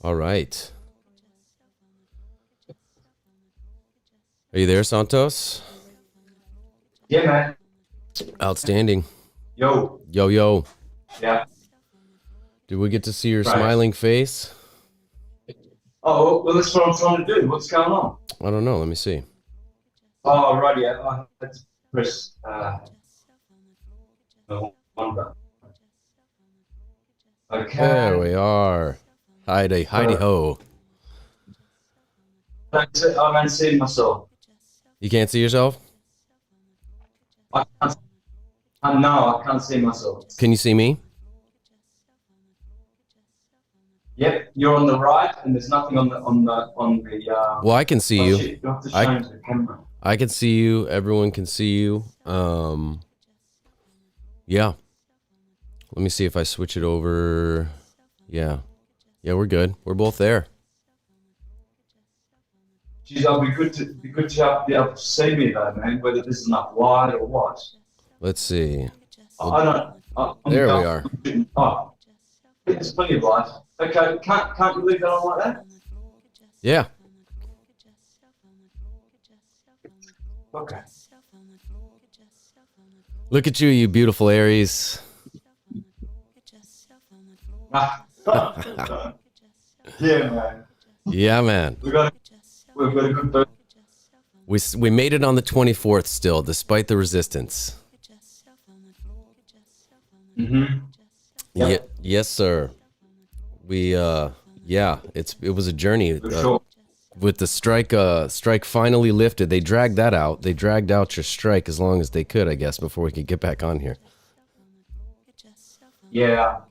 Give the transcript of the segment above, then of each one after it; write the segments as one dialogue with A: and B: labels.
A: All right. Are you there, Santos?
B: Yeah, man.
A: Outstanding.
B: Yo.
A: Yo, yo.
B: Yeah.
A: Did we get to see your
B: Right.
A: smiling face?
B: Oh, well, that's what I'm trying to do. What's going on?
A: I don't know. Let me see.
B: Oh, right. Yeah. I had to press no wonder.
A: There
B: Okay.
A: we are. Heidi, Heidi
B: So,
A: ho.
B: I haven't seen myself.
A: You can't see yourself?
B: I can't. No, I can't see myself.
A: Can you see me?
B: Yep, you're on the right, and there's nothing on the.
A: Well, I can see
B: Oh
A: you.
B: shit! You have to
A: I
B: change the camera.
A: I can see you. Everyone can see you. Yeah. Let me see if I switch it over. Yeah. Yeah, we're good. We're both there.
B: Geez, I'll be able to see me though, man. Whether this is enough light or what.
A: Let's see.
B: I
A: Well,
B: don't. I'm
A: there we
B: going.
A: are.
B: Oh, there's plenty of light. Okay, can't you leave that on like that?
A: Yeah.
B: Okay.
A: Look at you, you beautiful Aries.
B: Ah. Yeah, man.
A: Yeah, man.
B: We've got a good bird.
A: We made it on the 24th still, despite the resistance.
B: Mm-hmm. Yep.
A: Yes, sir. We yeah, it was a journey.
B: For sure.
A: With the strike finally lifted, they dragged that out. They dragged out your strike as long as they could, I guess, before we could get back on here.
B: Yeah.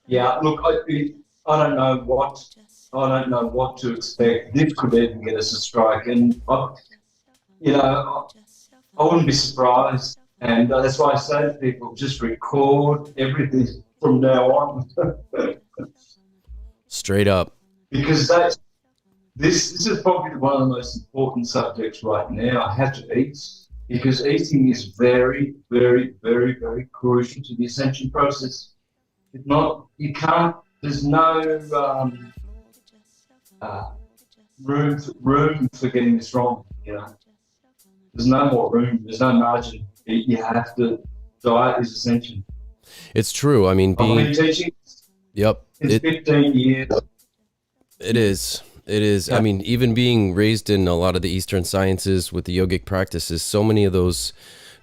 B: Yeah. Look, I don't know what to expect. This could even get us a strike, and I wouldn't be surprised. And that's why I say to people, just record everything from now on.
A: Straight up.
B: Because this is probably one of the most important subjects right now. I have to eat because eating is very, very, very, very crucial to the ascension process. If not, you can't. There's no uh, room for getting this wrong. There's no more room. There's no margin. You have to. Diet is ascension.
A: It's true. I mean,
B: I've been teaching
A: yep.
B: since 15 years.
A: It is. It is.
B: Yeah.
A: I mean, even being raised in a lot of the Eastern sciences with the yogic practices, so many of those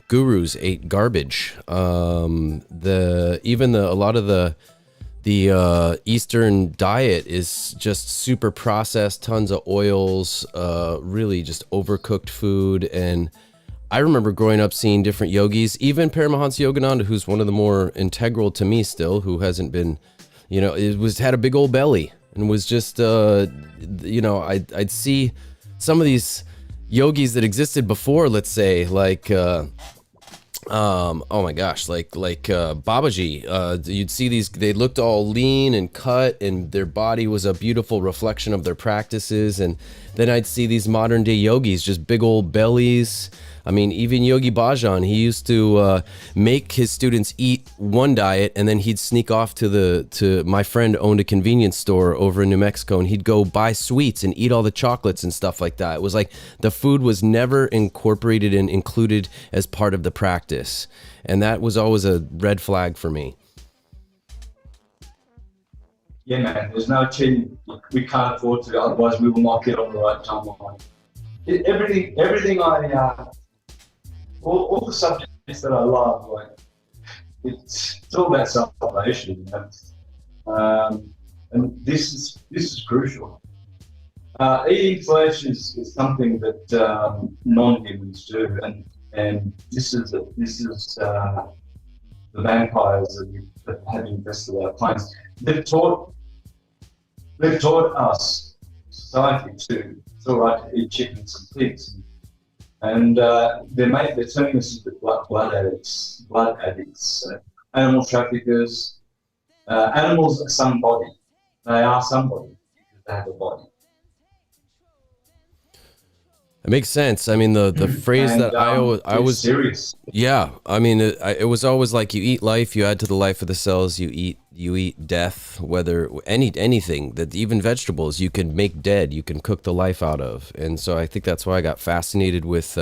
A: gurus ate garbage. A lot of the Eastern diet is just super processed, tons of oils, really just overcooked food. And I remember growing up seeing different yogis, even Paramahansa Yogananda, who's one of the more integral to me still, who hasn't been, had a big old belly and was just, I'd see some of these yogis that existed before, let's say, like, oh my gosh, like Babaji, you'd see these, they looked all lean and cut and their body was a beautiful reflection of their practices. And then I'd see these modern day yogis, just big old bellies. I mean, even Yogi Bhajan, he used to make his students eat one diet, and then he'd sneak off to my friend owned a convenience store over in New Mexico, and he'd go buy sweets and eat all the chocolates and stuff like that. It was like the food was never incorporated and included as part of the practice, and that was always a red flag for me.
B: Yeah, man. There's no cheating. We can't afford to, otherwise we will not get on the right timeline. Everything all the subjects that I love, like it's all about salvation, and this is crucial. Eating flesh is something that non-humans do, and this is the vampires that have infested our planes. They've taught us society to it's all right to eat chickens and pigs. And they're turning us into blood addicts, animal traffickers. Animals are somebody. They are somebody because they have a body.
A: It makes sense. I mean, the phrase
B: And
A: that I
B: it's
A: was,
B: serious.
A: yeah. I mean, it was always like you eat life, you add to the life of the cells. You eat death. Whether anything that even vegetables you can make dead, you can cook the life out of. And so I think that's why I got fascinated with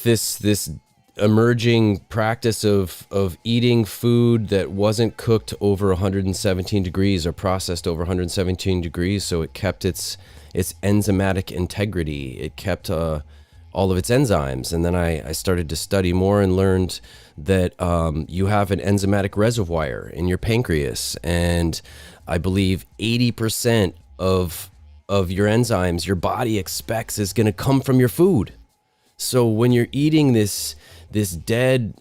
A: this emerging practice of eating food that wasn't cooked over 117 degrees or processed over 117 degrees, so it kept its enzymatic integrity. It kept all of its enzymes. And then I started to study more and learned that you have an enzymatic reservoir in your pancreas, and I believe 80% of your enzymes your body expects is going to come from your food. So when you're eating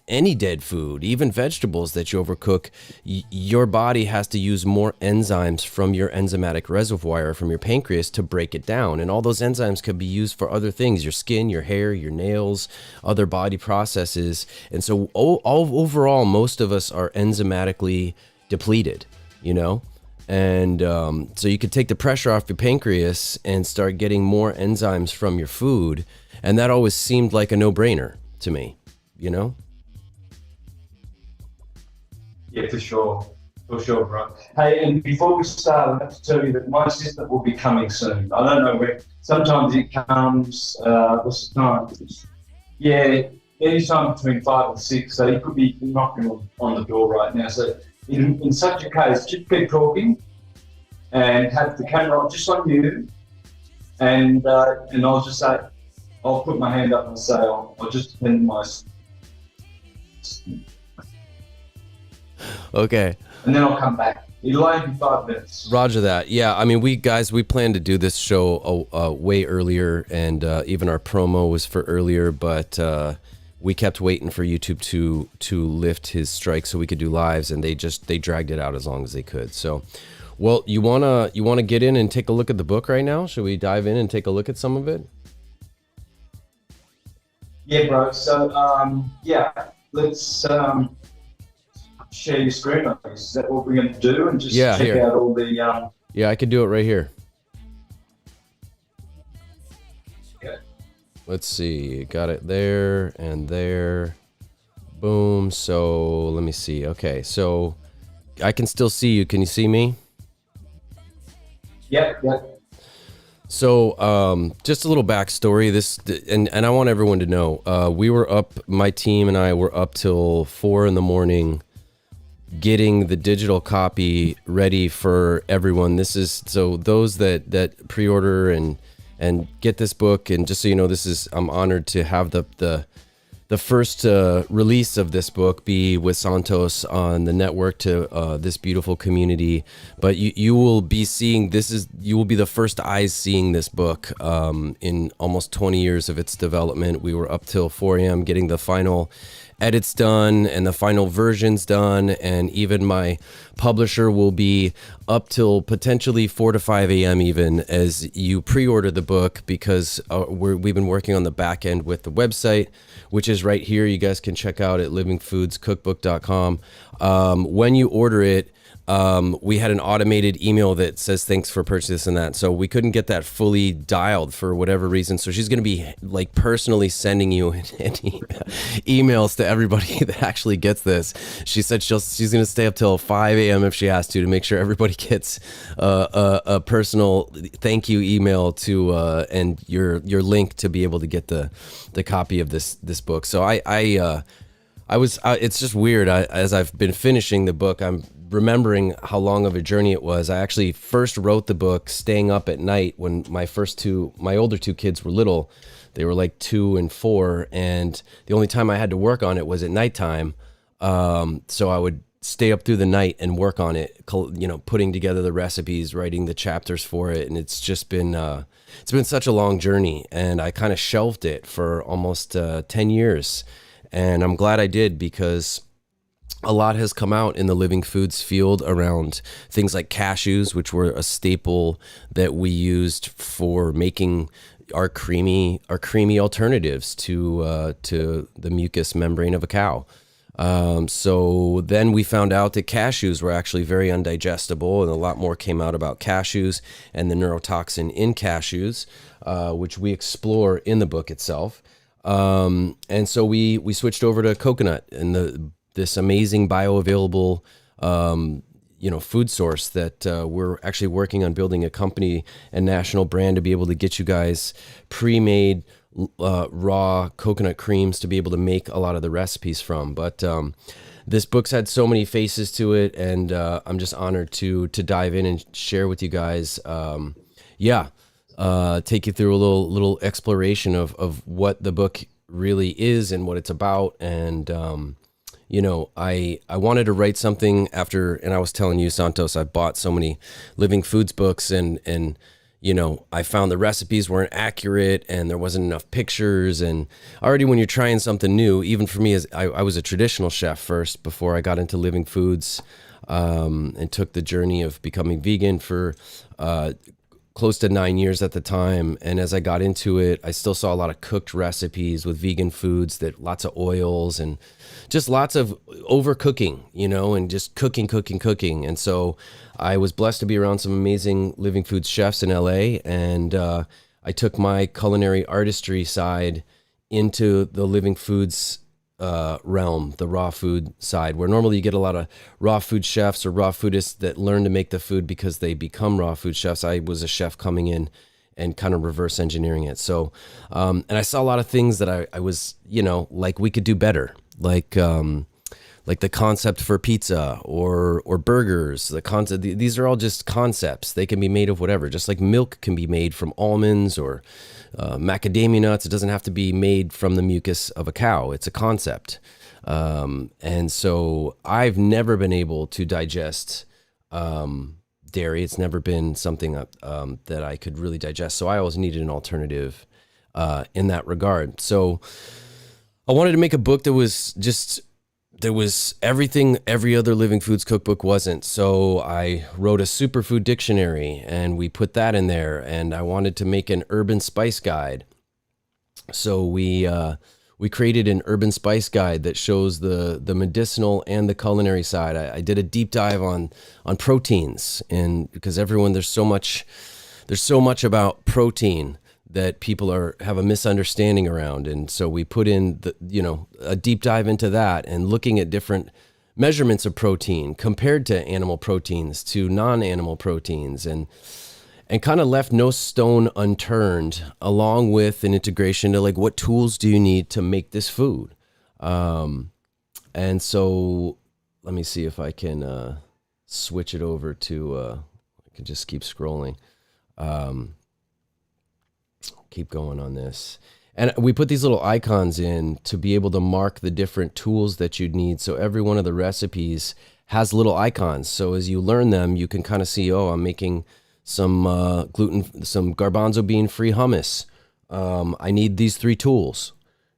A: any dead food, even vegetables that you overcook, your body has to use more enzymes from your enzymatic reservoir, from your pancreas, to break it down. And all those enzymes could be used for other things: your skin, your hair, your nails, other body processes. And so overall, most of us are enzymatically depleted, you know? And so you could take the pressure off your pancreas and start getting more enzymes from your food. And that always seemed like a no-brainer to me, you know?
B: Yeah, for sure, bro. Hey, and before we start, I have to tell you that my assistant will be coming soon. I don't know when. Sometimes it comes. What's the time? Yeah, anytime between 5 and 6. So you could be knocking on the door right now. So in such a case, just keep talking and have the camera just on you, and I'll just say, I'll put my hand up and say, I'll just depend my.
A: Okay.
B: And then I'll come back. It'll only be 5 minutes.
A: Roger that. Yeah, I mean, we planned to do this show way earlier, and even our promo was for earlier, but we kept waiting for YouTube to lift his strike so we could do lives, and they dragged it out as long as they could. So, well, you wanna get in and take a look at the book right now? Should we dive in and take a look at some of it?
B: Yeah, bro. So, let's share your screen. Is that what we're going to do? And just check
A: here.
B: out all the.
A: Yeah, I could do it right here.
B: Yeah.
A: Let's see. Got it there and there. Boom. So let me see. Okay, so I can still see you. Can you see me?
B: Yep.
A: So, just a little backstory. And I want everyone to know, we were up. My team and I were up till 4 a.m. getting the digital copy ready for everyone. This is so those that pre-order and get this book. And just so you know, I'm honored to have the first release of this book be with Santos on the network to this beautiful community. But you will be seeing you will be the first eyes seeing this book in almost 20 years of its development. We were up till 4 a.m. getting the final edits done and the final versions done, and even my publisher will be up till potentially 4 to 5 a.m. even as you pre-order the book, because we've been working on the back end with the website, which is right here. You guys can check out at livingfoodscookbook.com. When you order it, we had an automated email that says thanks for purchase and that, so we couldn't get that fully dialed for whatever reason. So she's going to be like personally sending you emails to everybody that actually gets this. She said she's going to stay up till 5 a.m. if she has to make sure everybody gets a personal thank you email to and your link to be able to get the copy of this book. So it's just weird. As I've been finishing the book, I'm remembering how long of a journey it was. I actually first wrote the book staying up at night when my older two kids were little. They were like 2 and 4, and the only time I had to work on it was at nighttime. So I would stay up through the night and work on it, putting together the recipes, writing the chapters for it. And it's just been, it's been such a long journey, and I kind of shelved it for almost 10 years. And I'm glad I did, because a lot has come out in the living foods field around things like cashews, which were a staple that we used for making our creamy alternatives to the mucous membrane of a cow. So then we found out that cashews were actually very undigestible, and a lot more came out about cashews and the neurotoxin in cashews, which we explore in the book itself. And so we switched over to coconut and this amazing bioavailable food source that we're actually working on building a company and national brand to be able to get you guys pre-made raw coconut creams to be able to make a lot of the recipes from. But this book's had so many faces to it, and I'm just honored to dive in and share with you guys. Take you through a little exploration of what the book really is and what it's about. And I wanted to write something after, and I was telling you, Santos, I bought so many living foods books, and I found the recipes weren't accurate and there wasn't enough pictures. And already when you're trying something new, even for me, as I was a traditional chef first before I got into living foods, and took the journey of becoming vegan for close to 9 years at the time. And as I got into it, I still saw a lot of cooked recipes with vegan foods, that lots of oils and just lots of overcooking, and just cooking. And so I was blessed to be around some amazing living foods chefs in LA. And I took my culinary artistry side into the living foods realm, the raw food side, where normally you get a lot of raw food chefs or raw foodists that learn to make the food because they become raw food chefs. I was a chef coming in and kind of reverse engineering it. So, and I saw a lot of things that I was, like we could do better, like the concept for pizza or burgers. The concept, these are all just concepts. They can be made of whatever, just like milk can be made from almonds or macadamia nuts. It doesn't have to be made from the mucus of a cow. It's a concept. And so I've never been able to digest dairy. It's never been something that I could really digest. So I always needed an alternative in that regard. So I wanted to make a book that was just, there was everything every other living foods cookbook wasn't. So I wrote a superfood dictionary and we put that in there, and I wanted to make an urban spice guide. So we created an urban spice guide that shows the medicinal and the culinary side. I did a deep dive on proteins, and because there's so much about protein that people have a misunderstanding around. And so we put in a deep dive into that and looking at different measurements of protein compared to animal proteins to non-animal proteins, and kind of left no stone unturned, along with an integration to like, what tools do you need to make this food? And so let me see if I can switch it over to, I can just keep scrolling. Keep going on this. And we put these little icons in to be able to mark the different tools that you'd need. So every one of the recipes has little icons. So as you learn them, you can kind of see, I'm making some garbanzo bean free hummus. I need these 3 tools,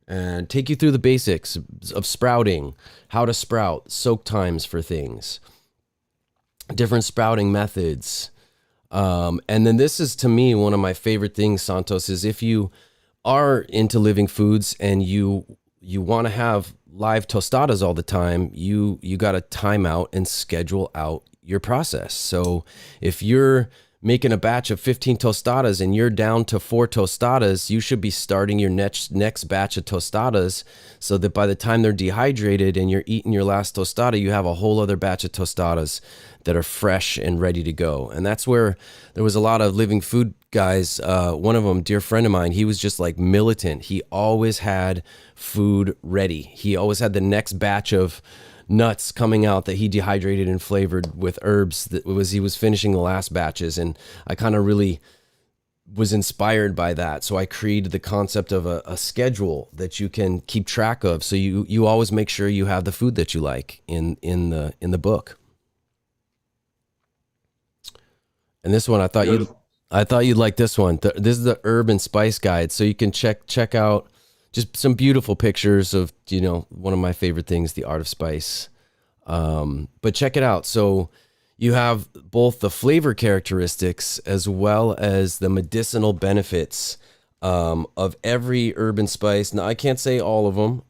A: and take you through the basics of sprouting, how to sprout, soak times for things, different sprouting methods. And then this is, to me, one of my favorite things, Santos, is if you are into living foods and you want to have live tostadas all the time, you got to time out and schedule out your process. So if you're making a batch of 15 tostadas and you're down to 4 tostadas, you should be starting your next batch of tostadas so that by the time they're dehydrated and you're eating your last tostada, you have a whole other batch of tostadas that are fresh and ready to go. And that's where there was a lot of living food guys. One of them, dear friend of mine, he was just like militant. He always had food ready. He always had the next batch of nuts coming out that he dehydrated and flavored with herbs. He was finishing the last batches. And I kind of really was inspired by that. So I created the concept of a schedule that you can keep track of. So you always make sure you have the food that you like in the book. And this one, I thought you'd like this one. This is the herb and spice guide. So you can check out just some beautiful pictures of, one of my favorite things, the art of spice. But check it out. So you have both the flavor characteristics as well as the medicinal benefits of every herb and spice. Now, I can't say all of them,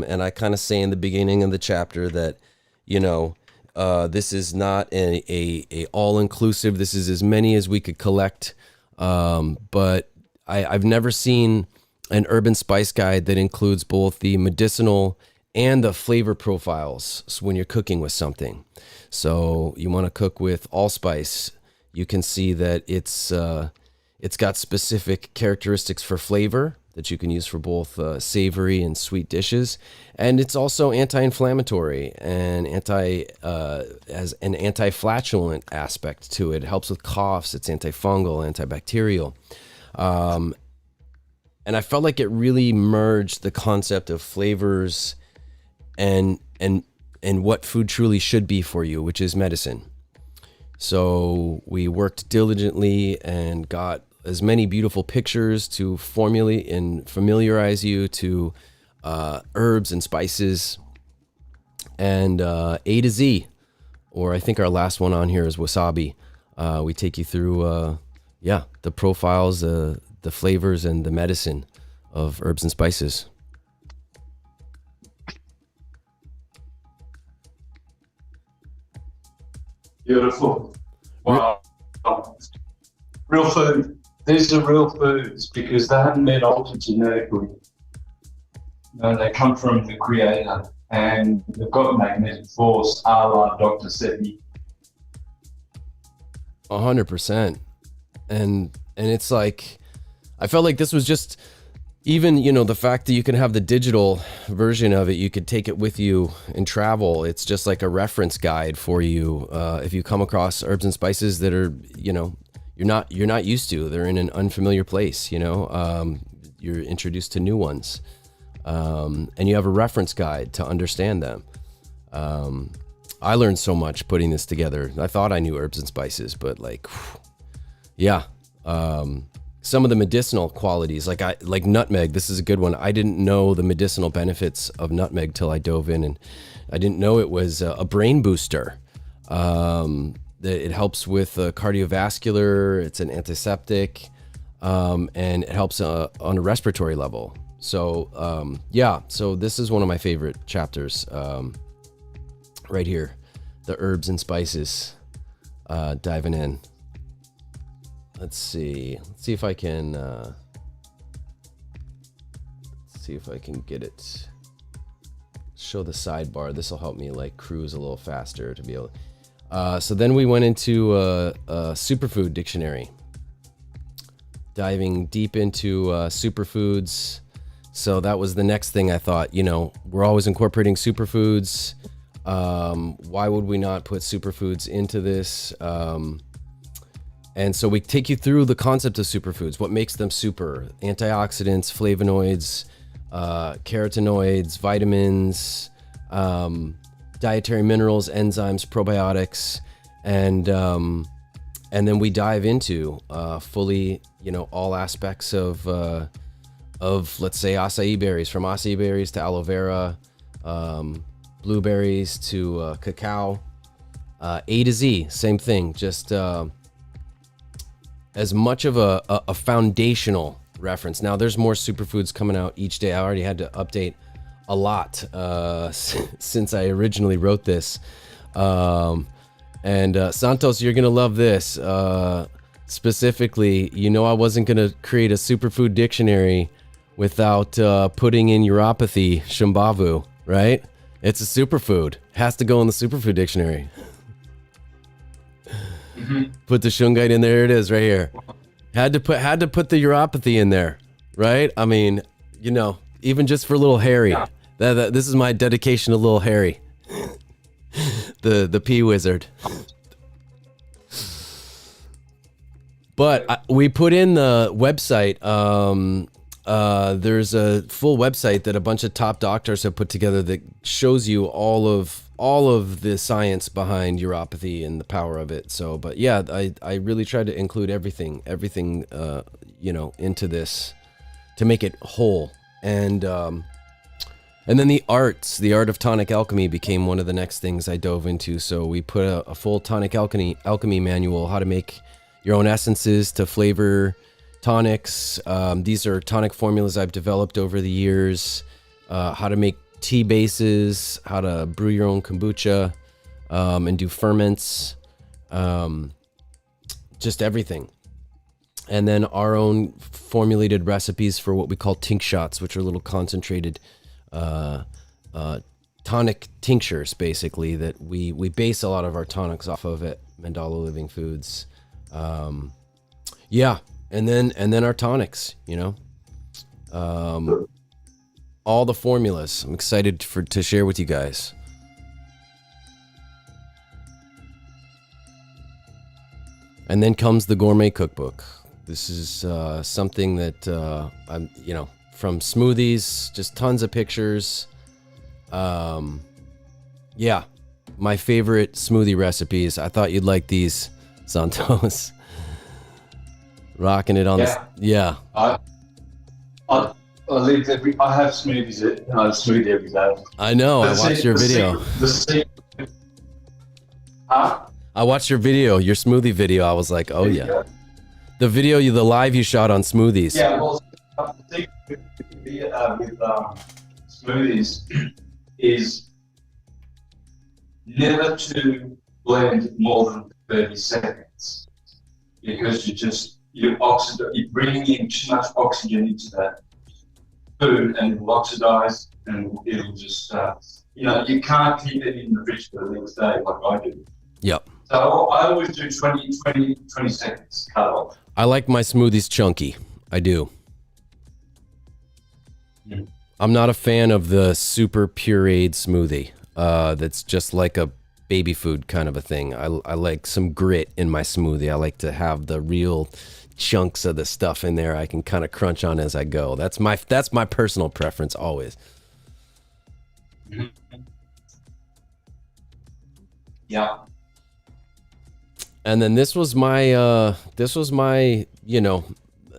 A: and I kind of say in the beginning of the chapter that, you know, this is not a all-inclusive. This is as many as we could collect, but I've never seen an herb and spice guide that includes both the medicinal and the flavor profiles when you're cooking with something. So you want to cook with allspice, you can see that it's got specific characteristics for flavor that you can use for both savory and sweet dishes, and it's also anti-inflammatory and has an anti-flatulent aspect to it. It helps with coughs. It's antifungal, antibacterial. And I felt like it really merged the concept of flavors and what food truly should be for you, which is medicine. So we worked diligently and got as many beautiful pictures to formulate and familiarize you to herbs and spices, and A to Z, or I think our last one on here is wasabi. We take you through, the profiles, the flavors, and the medicine of herbs and spices.
B: Beautiful. Wow. Real food. These are real foods because they haven't been altered genetically. No, they come from the creator and they've got magnetic force, a la Dr. Sebi.
A: 100%. And it's like, I felt like this was just, even, you know, the fact that you can have the digital version of it, you could take it with you and travel. It's just like a reference guide for you. If you come across herbs and spices that are, you know, you're not used to, they're in an unfamiliar place, you know, you're introduced to new ones. And you have a reference guide to understand them. I learned so much putting this together. I thought I knew herbs and spices, but like, some of the medicinal qualities, like nutmeg. This is a good one. I didn't know the medicinal benefits of nutmeg till I dove in, and I didn't know it was a brain booster. It helps with cardiovascular. It's an antiseptic, and it helps on a respiratory level. So so this is one of my favorite chapters, right here, the herbs and spices, diving in. Let's see if I can get it. Show the sidebar. This will help me like cruise a little faster to be able. So then we went into a superfood dictionary, diving deep into superfoods. So that was the next thing I thought. You know, we're always incorporating superfoods. Why would we not put superfoods into this? And so we take you through the concept of superfoods, what makes them super: antioxidants, flavonoids, carotenoids, vitamins, dietary minerals, enzymes, probiotics, and then we dive into fully, you know, all aspects of let's say acai berries, from acai berries to aloe vera, blueberries to cacao, A to Z, same thing, just as much of a foundational reference. Now there's more superfoods coming out each day. I already had to update a lot since I originally wrote this. And Santos, you're gonna love this. Specifically, you know, I wasn't gonna create a superfood dictionary without putting in uropathy, Shimbavu, right? It's a superfood. Has to go in the superfood dictionary. Mm-hmm. Put the shungite in there. It is right here. Had to put the uropathy in there, right? I mean, you know, even just for little Harry. Yeah. This is my dedication to little Harry, the pea wizard. But we put in the website. There's a full website that a bunch of top doctors have put together that shows you all of the science behind uropathy and the power of it. So, but yeah, I really tried to include everything, you know, into this to make it whole. And then the art of tonic alchemy became one of the next things I dove into. So we put a full tonic alchemy manual, how to make your own essences to flavor tonics. These are tonic formulas I've developed over the years. How to make tea bases, how to brew your own kombucha, and do ferments, just everything. And then our own formulated recipes for what we call tink shots, which are little concentrated tonic tinctures, basically, that we base a lot of our tonics off of at Mandala Living Foods. Yeah, and then our tonics, you know, all the formulas. I'm excited to share with you guys. And then comes the Gourmet cookbook. This is something that I'm, you know, from smoothies, just tons of pictures. Yeah, my favorite smoothie recipes. I thought you'd like these, Santos. Rocking it on this. Yeah.
B: I have smoothies. I smoothie every day.
A: I know. I watched your video. I watched your video, your smoothie video. I was like, oh yeah. The video, the live you shot on smoothies.
B: Yeah, well, the thing with smoothies is never to blend more than 30 seconds, because you're bringing in too much oxygen into that food, and it'll oxidize, and it'll just, you can't keep it in the fridge for the next day like I do.
A: Yep.
B: So I always do 20 seconds cut off.
A: I like my smoothies chunky. I do.
B: Mm.
A: I'm not a fan of the super pureed smoothie. That's just like a baby food kind of a thing. I like some grit in my smoothie. I like to have the real chunks of the stuff in there I can kind of crunch on as I go. That's my personal preference always.
B: Mm-hmm. Yeah.
A: And then this was my, you know,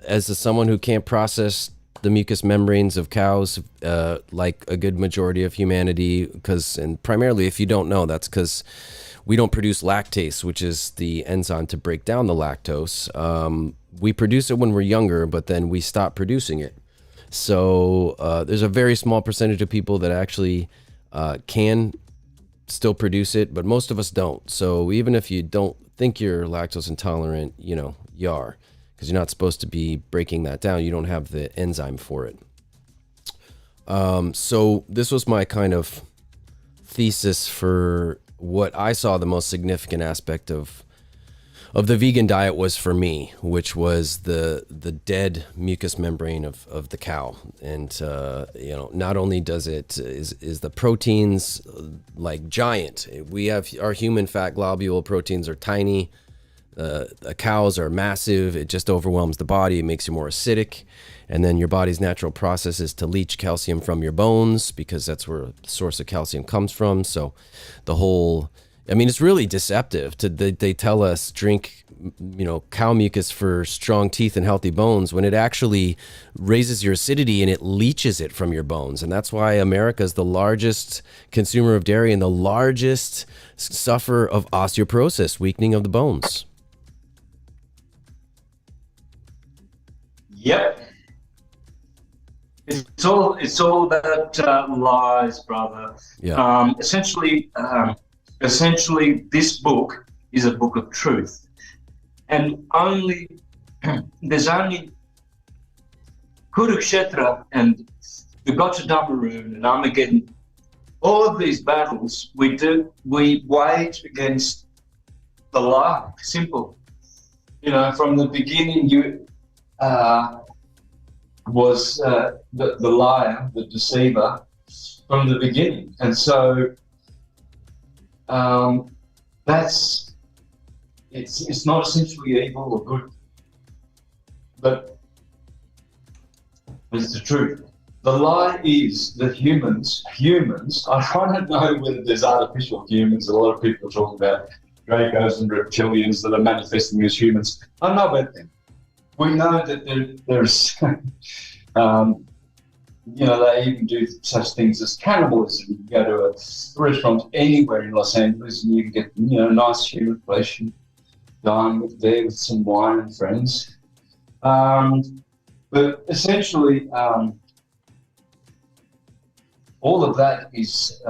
A: as someone who can't process the mucous membranes of cows, like a good majority of humanity, and primarily, if you don't know, that's because we don't produce lactase, which is the enzyme to break down the lactose. We produce it when we're younger, but then we stop producing it. So there's a very small percentage of people that actually can still produce it, but most of us don't. So even if you don't think you're lactose intolerant, you know, you are, because you're not supposed to be breaking that down. You don't have the enzyme for it. So this was my kind of thesis for what I saw the most significant aspect of the vegan diet was for me, which was the dead mucous membrane of the cow. And, you know, not only does it, is the proteins like giant. We have our human fat globule proteins are tiny. Cows are massive. It just overwhelms the body. It makes you more acidic. And then your body's natural process is to leach calcium from your bones, because that's where the source of calcium comes from. So the whole, I mean, it's really deceptive. They tell us drink, you know, cow mucus for strong teeth and healthy bones, when it actually raises your acidity and it leaches it from your bones. And that's why America is the largest consumer of dairy and the largest sufferer of osteoporosis, weakening of the bones.
B: Yep. It's all about lies, brother.
A: Yeah.
B: Essentially, this book is a book of truth, and there's only Kurukshetra and the Gotchadamaroon and Armageddon. All of these battles we wage against the lie. Simple. You know, from the beginning, was the liar, the deceiver, from the beginning. And so it's not essentially evil or good, but it's the truth. The lie is that humans, I don't know whether there's artificial humans. A lot of people talk about Dracos and reptilians that are manifesting as humans. I don't know about them. We know that there's, they even do such things as cannibalism. You go to a restaurant anywhere in Los Angeles and you can get, nice human flesh and dine there with some wine and friends. But essentially, all of that is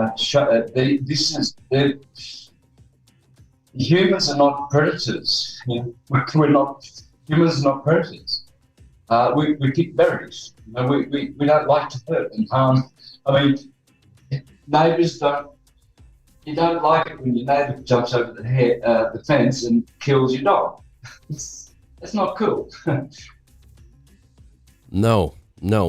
B: humans are not predators. We're not humans are not predators. We pick berries. We don't like to hurt and harm. I mean, neighbours don't. You don't like it when your neighbour jumps over the fence and kills your dog. That's not cool.
A: No,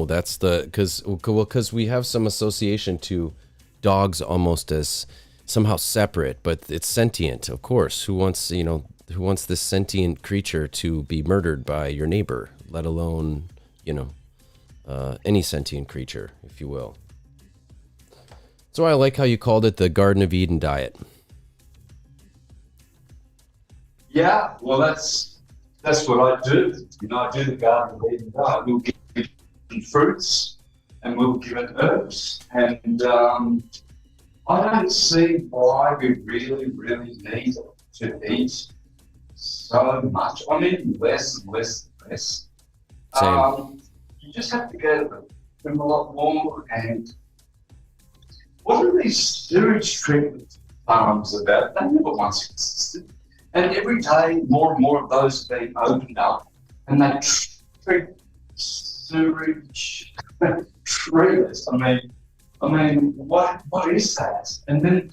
A: that's because we have some association to dogs almost as somehow separate, but it's sentient, of course. Who wants this sentient creature to be murdered by your neighbor, let alone, any sentient creature, if you will. So I like how you called it the Garden of Eden diet.
B: Yeah, well, that's what I do. I do the Garden of Eden diet. We'll give fruits and we'll give it herbs. And I don't see why we really, really need to eat so much. I mean, less and less and less.
A: Same.
B: You just have to go to them a lot more. And what are these sewage treatment farms about? They never once existed. And every day, more and more of those are being opened up, and they treat sewage treatments. I mean, what is that? And then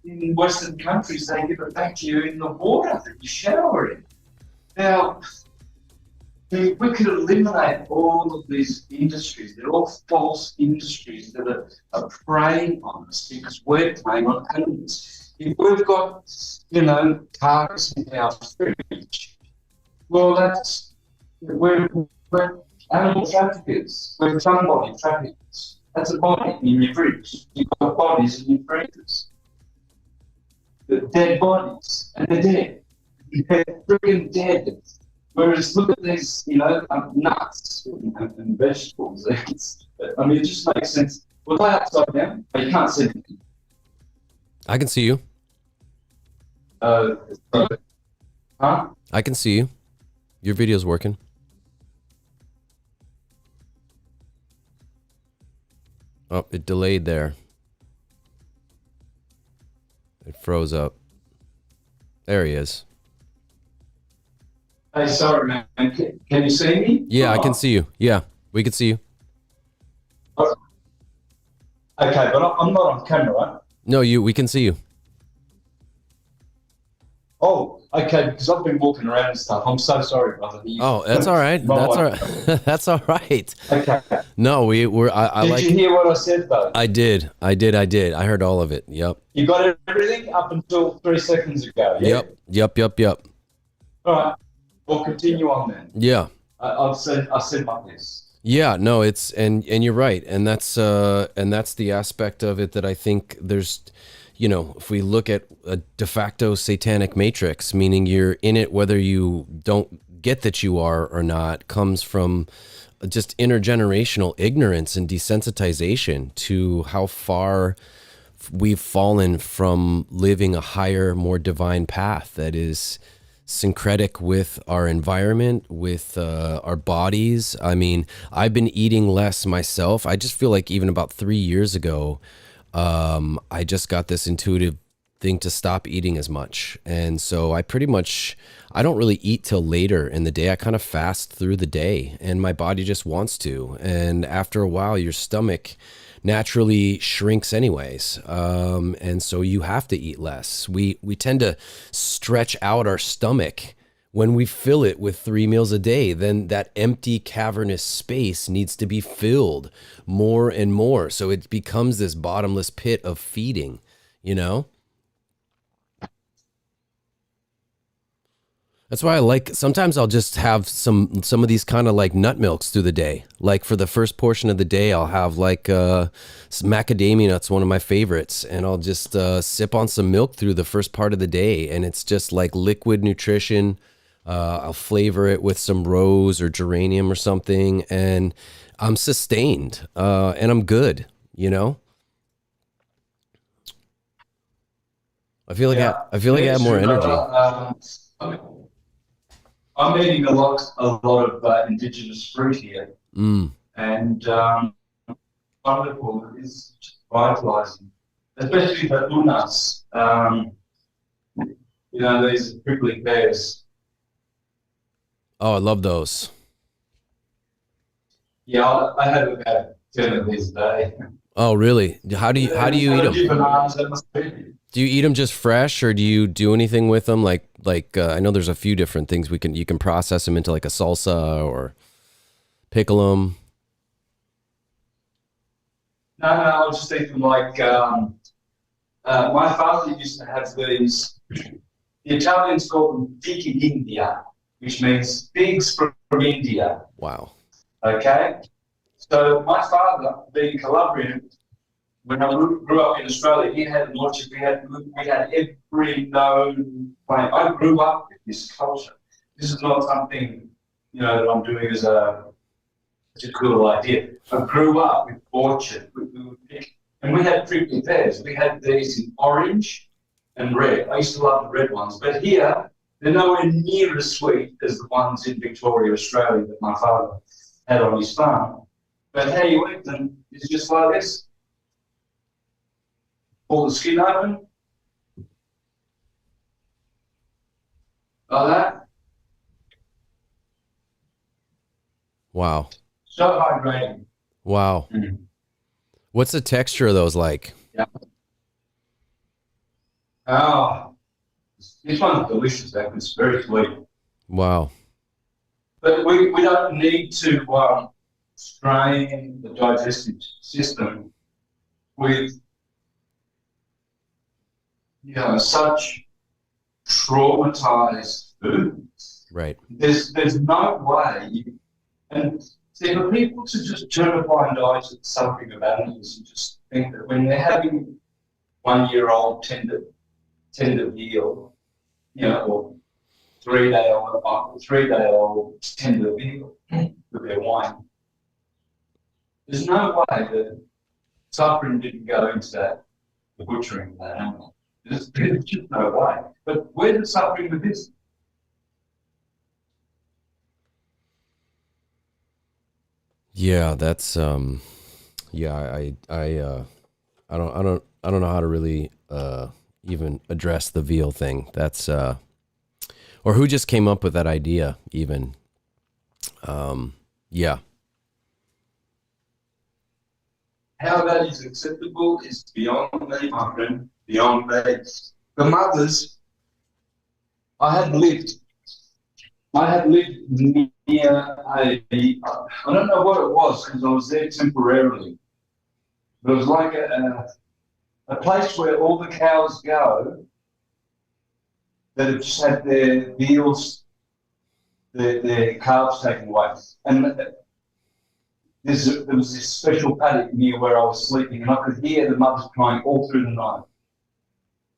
B: in Western countries, they give it back to you in the water that you shower in. Now, we could eliminate all of these industries. They're all false industries that are preying on us because we're preying on animals. If we've got, carcass in our fridge, well, we're animal traffickers. We're somebody traffickers. That's a body in your fridge. You've got bodies in your freezers. They're dead bodies, and they're dead. They're freaking dead. Whereas look at these, nuts and vegetables. It just makes sense. Well, they upside down, but you can't see them.
A: I can see you.
B: Huh?
A: I can see you. Your video's working. Oh, it delayed there. It froze up. There he is.
B: Hey, sorry, man. Can you see me?
A: Yeah, I can see you. Yeah, we can see you.
B: Okay, but I'm not on camera, right?
A: No, we can see you.
B: Oh, okay, because I've been walking around and stuff. I'm so sorry, brother.
A: Oh, that's all right. That's all right. That's all right.
B: Okay.
A: No,
B: Did you hear what I said, though?
A: I did. I heard all of it. Yep.
B: You got everything up until 3 seconds ago, yeah?
A: Yep.
B: All right. We'll continue on then.
A: Yeah.
B: I said my piece.
A: Yeah, no, it's and you're right, and that's the aspect of it that I think there's, if we look at a de facto satanic matrix, meaning you're in it whether you don't get that you are or not, comes from just intergenerational ignorance and desensitization to how far we've fallen from living a higher, more divine path that is syncretic with our environment, with our bodies. I mean, I've been eating less myself. I just feel like even about 3 years ago, I just got this intuitive thing to stop eating as much. And so I don't really eat till later in the day. I kind of fast through the day and my body just wants to. And after a while, your stomach naturally shrinks anyways. And so you have to eat less. We tend to stretch out our stomach when we fill it with 3 meals a day. Then that empty cavernous space needs to be filled more and more. So it becomes this bottomless pit of feeding, That's why sometimes I'll just have some of these kind of like nut milks through the day. Like for the first portion of the day, I'll have some macadamia nuts, one of my favorites, and I'll just sip on some milk through the first part of the day. And it's just like liquid nutrition. I'll flavor it with some rose or geranium or something, and I'm sustained, and I'm good, I feel like I have more energy.
B: I'm eating a lot of indigenous fruit here, and wonderful. It's vitalizing, especially the unas. These prickly pears.
A: Oh, I love those.
B: Yeah, I have about 10 of these a day.
A: Oh, really? How do you eat them?
B: Bananas, that must be.
A: Do you eat them just fresh, or do you do anything with them? Like I know there's a few different things you can process them into, like a salsa or pickle them.
B: No, I'll just eat them like my father used to have these. The Italians call them fighi d'India, which means figs from India.
A: Wow.
B: Okay? So my father, being Calabrian, when I grew up in Australia, he had an orchard. We had every known plant. I grew up with this culture. This is not something, that I'm doing as a cool idea. I grew up with orchard. And we had prickly pears. We had these in orange and red. I used to love the red ones. But here, they're nowhere near as sweet as the ones in Victoria, Australia, that my father had on his farm. But how you eat them is just like this. Pull the skin open. Like that.
A: Wow.
B: So hydrating.
A: Wow.
B: Mm-hmm.
A: What's the texture of those like?
B: Yeah. Oh, this one's delicious. It's very sweet.
A: Wow.
B: But we don't need to strain the digestive system with such traumatized foods.
A: Right.
B: There's no way. And see, for people to just turn a blind eye to something about animals and just think that when they're having 1-year-old tender veal, or 3-day-old tender veal with their wine, there's no way that suffering didn't go into that, the butchering of that animal. There's just no way. But where did suffering with this?
A: Yeah, that's yeah, I don't know how to really even address the veal thing. That's or who just came up with that idea even. Yeah.
B: How that is acceptable is beyond me, my friend, beyond me. The mothers, I had lived near I don't know what it was because I was there temporarily. But it was like a place where all the cows go that have just had their veals, their calves taken away. And there was this special paddock near where I was sleeping, and I could hear the mothers crying all through the night.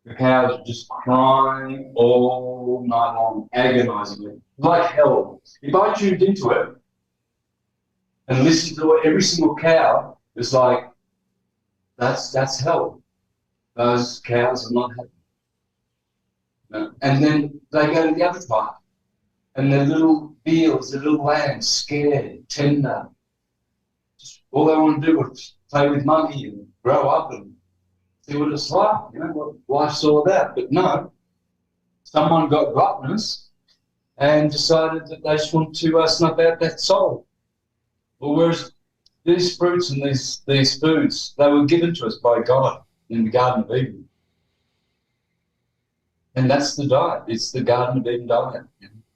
B: The cows were just crying all night long, agonizingly, like hell. If I tuned into it and listened to every single cow, it's like, that's hell. Those cows are not happy. No. And then they go to the other part, and their little veals, their little lambs, scared, tender. Just all they want to do is play with mummy and grow up and see what it's like, what life's all about. But no, someone got gluttonous and decided that they just want to snuff out that soul. Well, whereas these fruits and these foods, they were given to us by God in the Garden of Eden. And that's the diet. It's the Garden of Eden diet.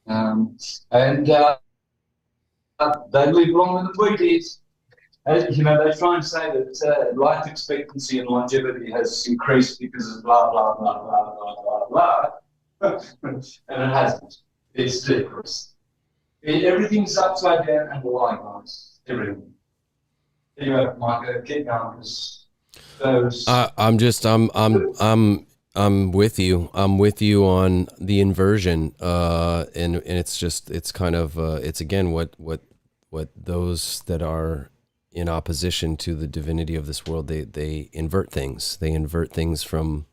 B: And they live longer than we did. They try and say that life expectancy and longevity has increased because of blah, blah, blah, blah, blah, blah, blah. And it hasn't. It's decreased. Everything's upside down and alive, guys. Everything. Anyway, Micah, keep going.
A: I'm with you. I'm with you on the inversion. And it's kind of it's again what those that are in opposition to the divinity of this world, they invert things. They invert things from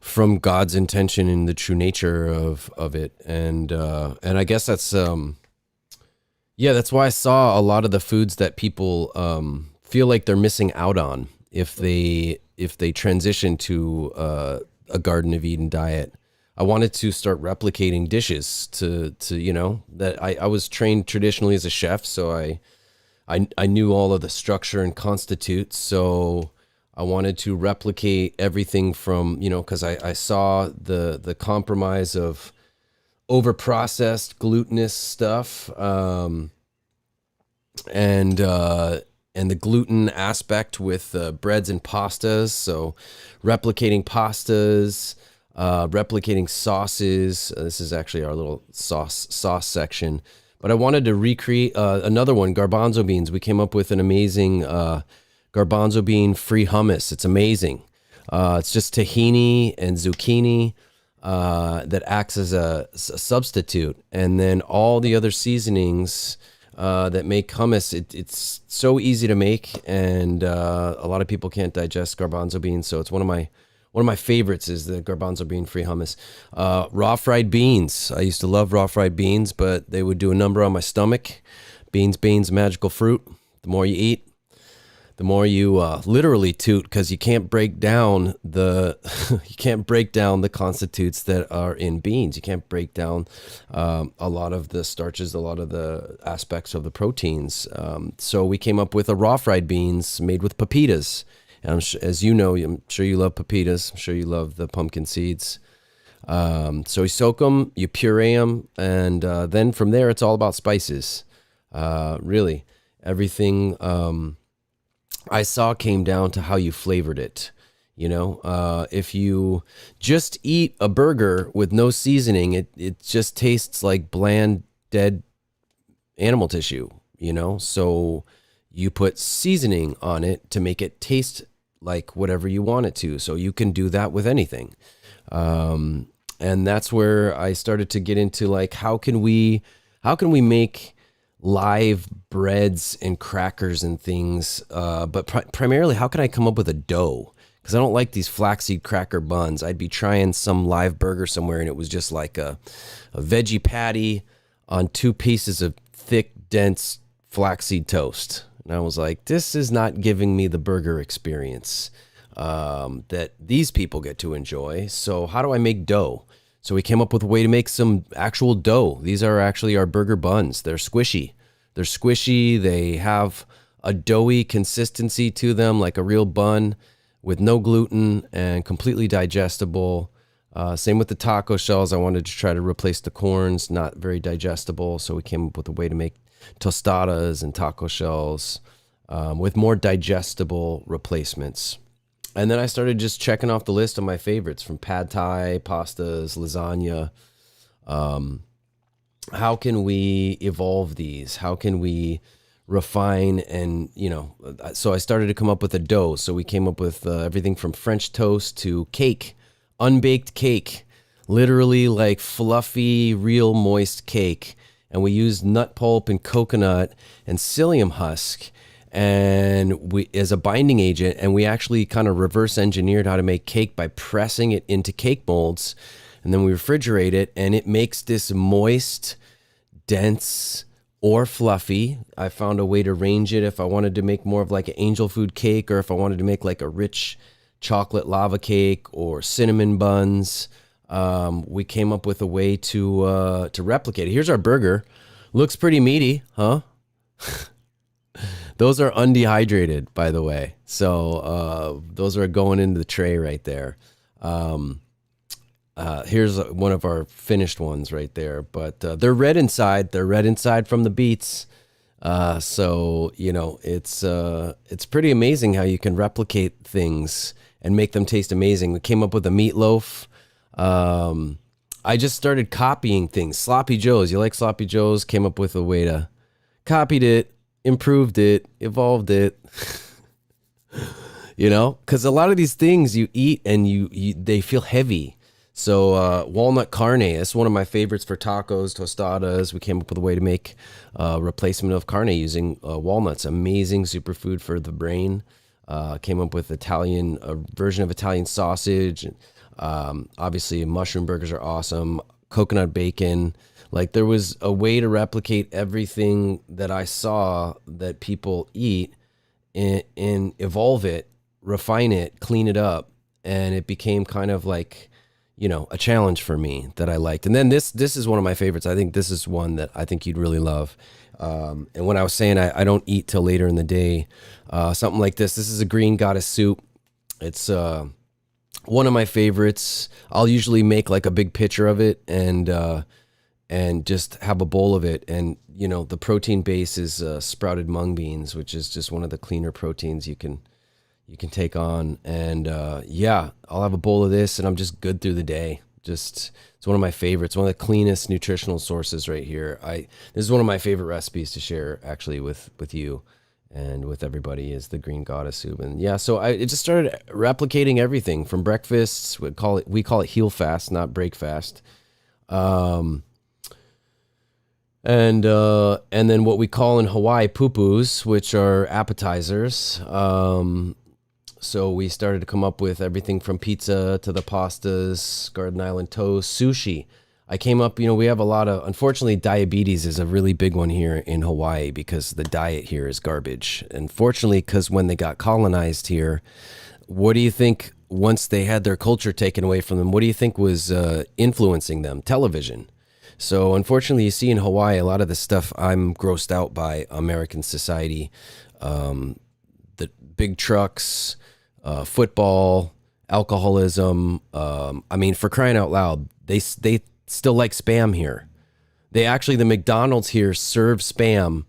A: from God's intention and the true nature of it. And I guess that's that's why I saw a lot of the foods that people feel like they're missing out on if they transition to a Garden of Eden diet. I wanted to start replicating dishes to that I was trained traditionally as a chef, so I knew all of the structure and constitutes. So I wanted to replicate everything from, because I saw the compromise of overprocessed glutinous stuff, and the gluten aspect with breads and pastas. So replicating pastas, replicating sauces. This is actually our little sauce section. But I wanted to recreate another one, garbanzo beans. We came up with an amazing garbanzo bean free hummus. It's amazing. It's just tahini and zucchini that acts as a substitute. And then all the other seasonings that make hummus. It's so easy to make, and a lot of people can't digest garbanzo beans. So it's one of my favorites is the garbanzo bean free hummus. Raw fried beans. I used to love raw fried beans, but they would do a number on my stomach. Beans, magical fruit. The more you eat, the more you literally toot, because you can't break down the constitutes that are in beans. You can't break down a lot of the starches, a lot of the aspects of the proteins. So we came up with a raw fried beans made with pepitas. And as you know, I'm sure you love pepitas. I'm sure you love the pumpkin seeds. So you soak them, you puree them, and then from there it's all about spices. Really, everything I saw came down to how you flavored it. If you just eat a burger with no seasoning, it just tastes like bland, dead animal tissue, So you put seasoning on it to make it taste like whatever you want it to. So you can do that with anything. And that's where I started to get into like, how can we make live breads and crackers and things, but primarily, how can I come up with a dough? Because I don't like these flaxseed cracker buns. I'd be trying some live burger somewhere, and it was just like a veggie patty on 2 pieces of thick, dense flaxseed toast. And I was like, this is not giving me the burger experience that these people get to enjoy. So how do I make dough? So we came up with a way to make some actual dough. These are actually our burger buns. They're squishy. They have a doughy consistency to them, like a real bun with no gluten and completely digestible. Same with the taco shells. I wanted to try to replace the corns, not very digestible. So we came up with a way to make tostadas and taco shells with more digestible replacements. And then I started just checking off the list of my favorites, from pad thai, pastas, lasagna. How can we evolve these? How can we refine? And, so I started to come up with a dough. So we came up with everything from French toast to cake, unbaked cake, literally like fluffy, real moist cake. And we used nut pulp and coconut and psyllium husk and we as a binding agent, and we actually kind of reverse engineered how to make cake by pressing it into cake molds, and then we refrigerate it, and it makes this moist, dense, or fluffy. I found a way to range it if I wanted to make more of like an angel food cake, or if I wanted to make like a rich chocolate lava cake or cinnamon buns. We came up with a way to replicate it. Here's our burger. Looks pretty meaty, huh? Those are undehydrated, by the way. So those are going into the tray right there. Here's one of our finished ones right there. But they're red inside. They're red inside from the beets. So, it's pretty amazing how you can replicate things and make them taste amazing. We came up with a meatloaf. I just started copying things. Sloppy Joes. You like Sloppy Joes? Came up with a way to copied it, improved it, evolved it. Because a lot of these things you eat and they feel heavy. So walnut carne is one of my favorites for tacos, tostadas. We came up with a way to make a replacement of carne using walnuts. Amazing superfood for the brain. Came up with a version of Italian sausage. Obviously, mushroom burgers are awesome. Coconut bacon. Like there was a way to replicate everything that I saw that people eat and evolve it, refine it, clean it up, and it became kind of like, a challenge for me that I liked. And then this is one of my favorites. I think this is one that I think you'd really love. And when I was saying I don't eat till later in the day, something like this. This is a green goddess soup. It's one of my favorites. I'll usually make like a big pitcher of it and just have a bowl of it. And the protein base is sprouted mung beans, which is just one of the cleaner proteins you can take on. And I'll have a bowl of this, and I'm just good through the day. It's one of my favorites, one of the cleanest nutritional sources right here. This is one of my favorite recipes to share actually with you and with everybody, is the green goddess soup. And so it just started replicating everything from breakfasts. We call it heel fast, not break fast. And then what we call in Hawaii pupus, which are appetizers. So we started to come up with everything from pizza to the pastas, Garden Island toast, sushi. I came up, we have unfortunately, diabetes is a really big one here in Hawaii because the diet here is garbage. Unfortunately, because when they got colonized here, what do you think, once they had their culture taken away from them, what do you think was influencing them? Television. So unfortunately, you see in Hawaii, a lot of the stuff I'm grossed out by American society, the big trucks, football, alcoholism. For crying out loud, they still like Spam here. The McDonald's here serve Spam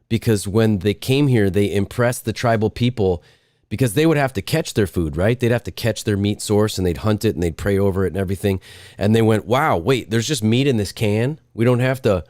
A: because when they came here, they impressed the tribal people because they would have to catch their food, right? They'd have to catch their meat source and they'd hunt it and they'd pray over it and everything. And they went, wow, wait, there's just meat in this can. We don't have to,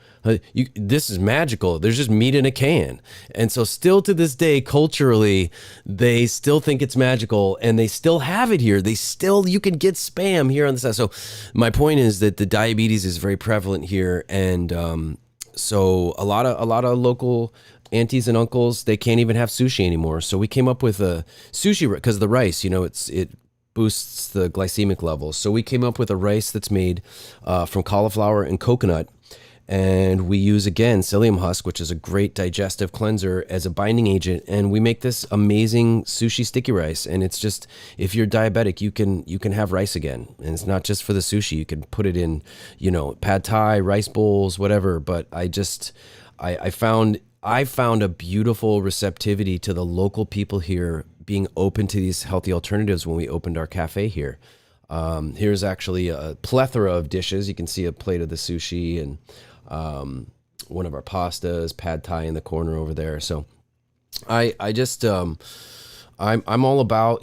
A: this is magical. There's just meat in a can. And so still to this day, culturally, they still think it's magical and they still have it here. You can get Spam here on the side. So my point is that the diabetes is very prevalent here. And so a lot of local aunties and uncles, they can't even have sushi anymore. So we came up with a sushi, because the rice, it boosts the glycemic levels. So we came up with a rice that's made from cauliflower and coconut. And we use, again, psyllium husk, which is a great digestive cleanser, as a binding agent. And we make this amazing sushi sticky rice. And it's just, if you're diabetic, you can have rice again. And it's not just for the sushi. You can put it in, pad thai, rice bowls, whatever. But I found a beautiful receptivity to the local people here being open to these healthy alternatives when we opened our cafe here. Here's actually a plethora of dishes. You can see a plate of the sushi and one of our pastas, pad thai in the corner over there. So I'm all about,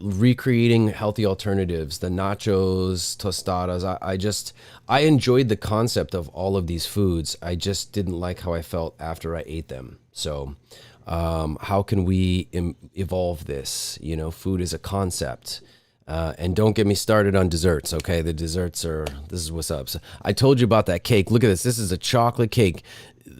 A: recreating healthy alternatives, the nachos, tostadas. I enjoyed the concept of all of these foods. I just didn't like how I felt after I ate them. So, how can we evolve this? Food is a concept. And don't get me started on desserts, okay? The desserts this is what's up. So I told you about that cake. Look at this. This is a chocolate cake.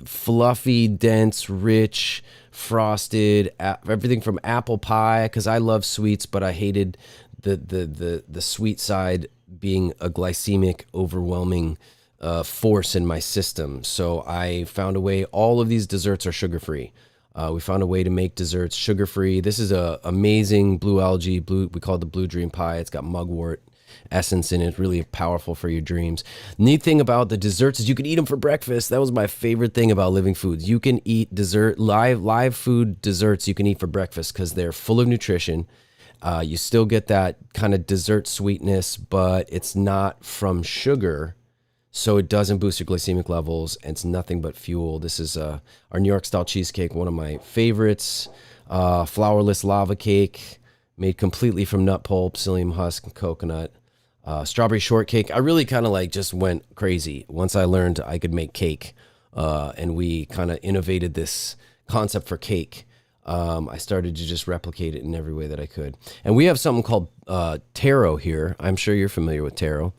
A: Fluffy, dense, rich, frosted, everything from apple pie, because I love sweets, but I hated the sweet side being a glycemic, overwhelming force in my system. So I found a way. All of these desserts are sugar-free. We found a way to make desserts sugar-free. This is a amazing blue algae, we call it the blue dream pie. It's got mugwort essence in it, really powerful for your dreams. Neat thing about the desserts is you can eat them for breakfast. That was my favorite thing about Living Foods. You can eat live food desserts you can eat for breakfast because they're full of nutrition. You still get that kind of dessert sweetness, but it's not from sugar. So it doesn't boost your glycemic levels, and it's nothing but fuel. This is our New York style cheesecake, one of my favorites. Flourless lava cake, made completely from nut pulp, psyllium husk, and coconut. Strawberry shortcake. I really kind of just went crazy once I learned I could make cake, and we kind of innovated this concept for cake. I started to just replicate it in every way that I could. And we have something called taro here. I'm sure you're familiar with taro.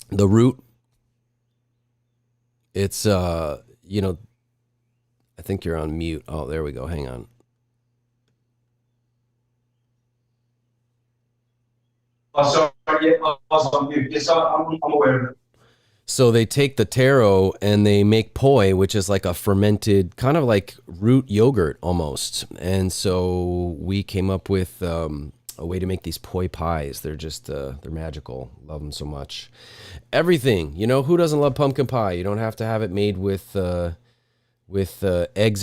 A: The root, it's, I think you're on mute. Oh, there we go. Hang on.
B: Oh, sorry, yeah, I was on mute. Yes, I'm aware of it.
A: So they take the taro and they make poi, which is like a fermented, kind of like root yogurt almost. And so we came up with a way to make these poi pies. They're just, they're magical. Love them so much. Everything, you know, who doesn't love pumpkin pie? You don't have to have it made with eggs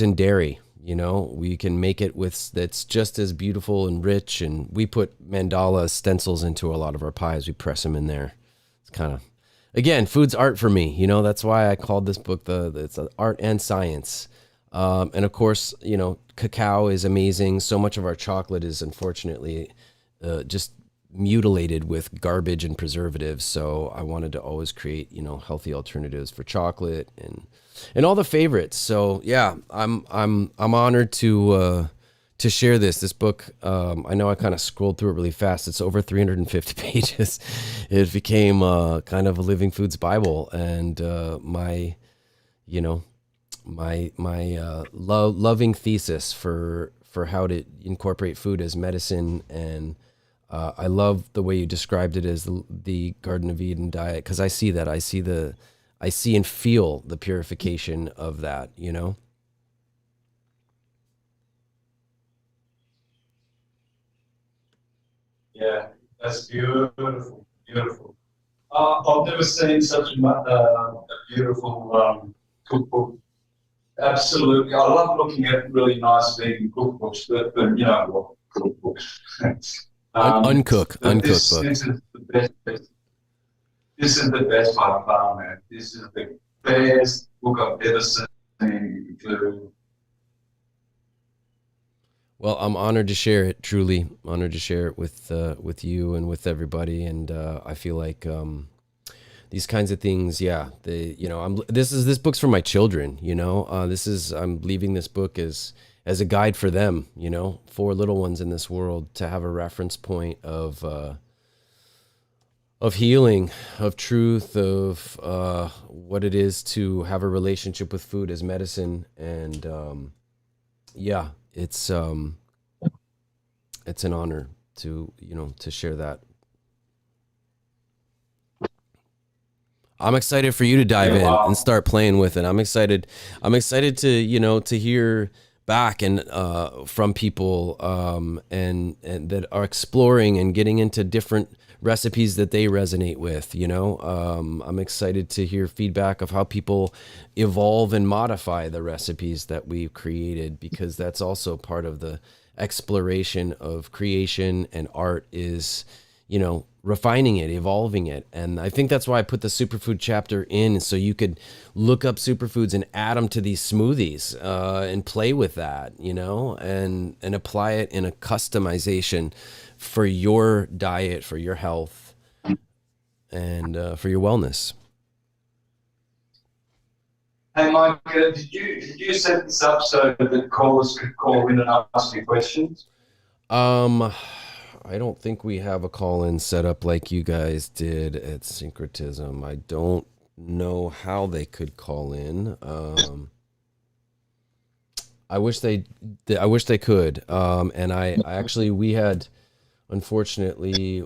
A: and dairy. You know, we can make it with that's just as beautiful and rich. And we put mandala stencils into a lot of our pies. We press them in there. It's kind of, again, food's art for me. You know, that's why I called this book it's art and science. And of course, you know, cacao is amazing. So much of our chocolate is unfortunately just mutilated with garbage and preservatives. So I wanted to always create, you know, healthy alternatives for chocolate and all the favorites. So yeah, I'm honored to share this book. I know I kind of scrolled through it really fast. It's over 350 pages. It became kind of a living foods Bible, and my loving thesis for how to incorporate food as medicine. And I love the way you described it as the Garden of Eden diet, because I see that. I see and feel the purification of that, you know?
B: Yeah, that's beautiful, beautiful. I've never seen such a beautiful cookbook. Absolutely, I love looking at really nice vegan cookbooks, but you know what, cookbooks.
A: Uncook book.
B: This is the best. This is the best by far, man. This is the best book I've ever seen.
A: Well, I'm honored to share it. Truly honored to share it with you and with everybody. And I feel like these kinds of things, yeah. This book's for my children. You know, I'm leaving this book as a guide for them. You know, for little ones in this world to have a reference point of healing, of truth, of what it is to have a relationship with food as medicine. And yeah, it's an honor to share that. I'm excited for you to dive in and start playing with it. I'm excited to hear back and from people and that are exploring and getting into different recipes that they resonate with. I'm excited to hear feedback of how people evolve and modify the recipes that we've created, because that's also part of the exploration of creation and art is, refining it, evolving it. And I think that's why I put the superfood chapter in, so you could look up superfoods and add them to these smoothies and play with that, and apply it in a customization for your diet, for your health, and for your wellness.
B: Hey, Mike, did you set this up so that callers could call in and ask you questions?
A: I don't think we have a call-in set up like you guys did at Syncretism. I don't know how they could call in. I wish they could. And I actually, we had, unfortunately,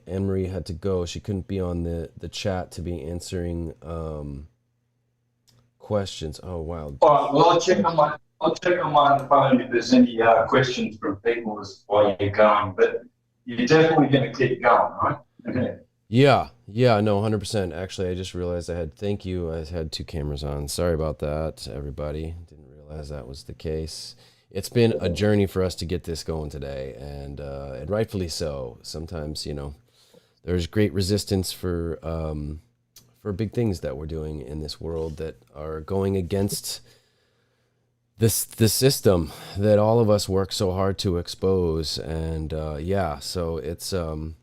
A: Anne-Marie had to go. She couldn't be on the chat to be answering questions. Oh wow.
B: All right. Well, I'll check on my phone if there's any questions from people while you're going. But you're definitely going to keep going, right?
A: Yeah, no, 100%. Actually, I just realized thank you. I had two cameras on. Sorry about that, everybody. Didn't realize that was the case. It's been a journey for us to get this going today, and rightfully so. Sometimes, there's great resistance for big things that we're doing in this world that are going against the system that all of us work so hard to expose. And so it's oh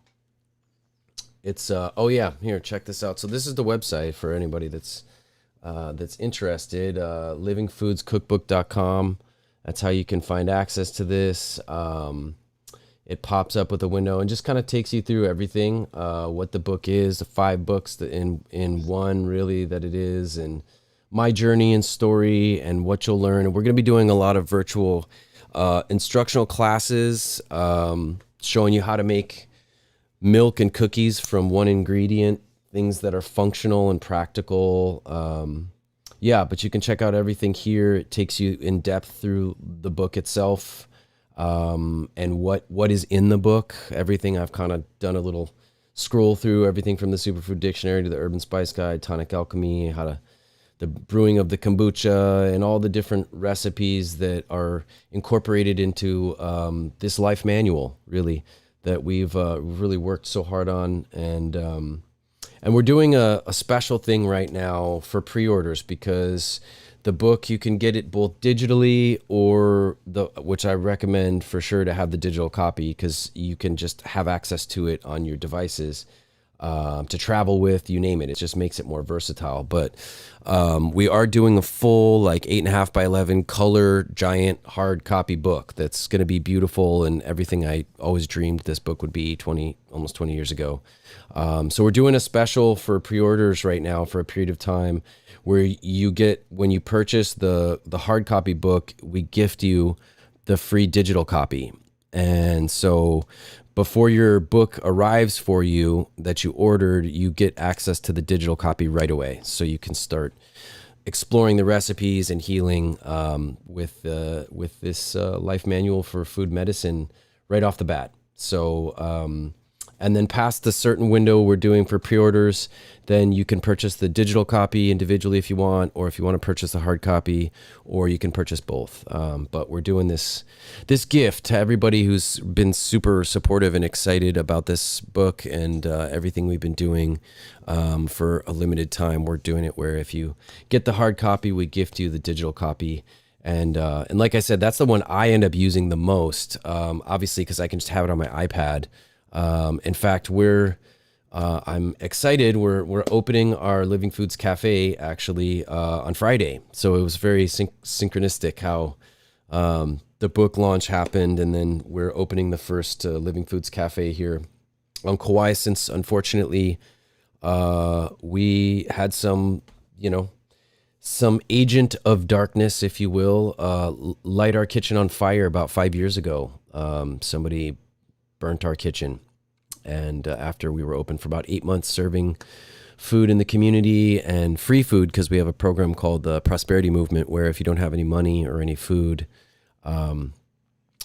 A: yeah, here, check this out. So this is the website for anybody that's interested, livingfoodscookbook.com. That's how you can find access to this. It pops up with a window and just kind of takes you through everything, what the book is, the 5 books in one, really, that it is, and my journey and story and what you'll learn. And we're going to be doing a lot of virtual instructional classes, showing you how to make milk and cookies from one ingredient, things that are functional and practical. But you can check out everything here. It takes you in depth through the book itself, and what is in the book. Everything I've kind of done a little scroll through, everything from the Superfood Dictionary to the Urban Spice Guide, Tonic Alchemy, the brewing of the kombucha, and all the different recipes that are incorporated into this life manual, really, that we've really worked so hard on. And we're doing a special thing right now for pre-orders, because the book, you can get it both digitally which I recommend for sure to have the digital copy, because you can just have access to it on your devices to travel with, you name it. It just makes it more versatile. But we are doing a full 8.5 by 11 color giant hard copy book that's going to be beautiful and everything I always dreamed this book would be almost 20 years ago. So we're doing a special for pre-orders right now for a period of time, where you get, when you purchase the hard copy book, we gift you the free digital copy. And so before your book arrives for you that you ordered, you get access to the digital copy right away. So you can start exploring the recipes and healing with this life manual for food medicine right off the bat. So, and then past the certain window we're doing for pre-orders, then you can purchase the digital copy individually if you want, or if you want to purchase a hard copy, or you can purchase both. But we're doing this gift to everybody who's been super supportive and excited about this book and everything we've been doing for a limited time. We're doing it where if you get the hard copy, we gift you the digital copy. And like I said, that's the one I end up using the most, obviously, because I can just have it on my iPad. In fact, I'm excited. We're opening our Living Foods Cafe actually on Friday. So it was very synchronistic how the book launch happened, and then we're opening the first Living Foods Cafe here on Kauai. Since unfortunately we had some agent of darkness, if you will, light our kitchen on fire about 5 years ago. Somebody burnt our kitchen. And after we were open for about 8 months serving food in the community and free food, because we have a program called the Prosperity Movement, where if you don't have any money or any food,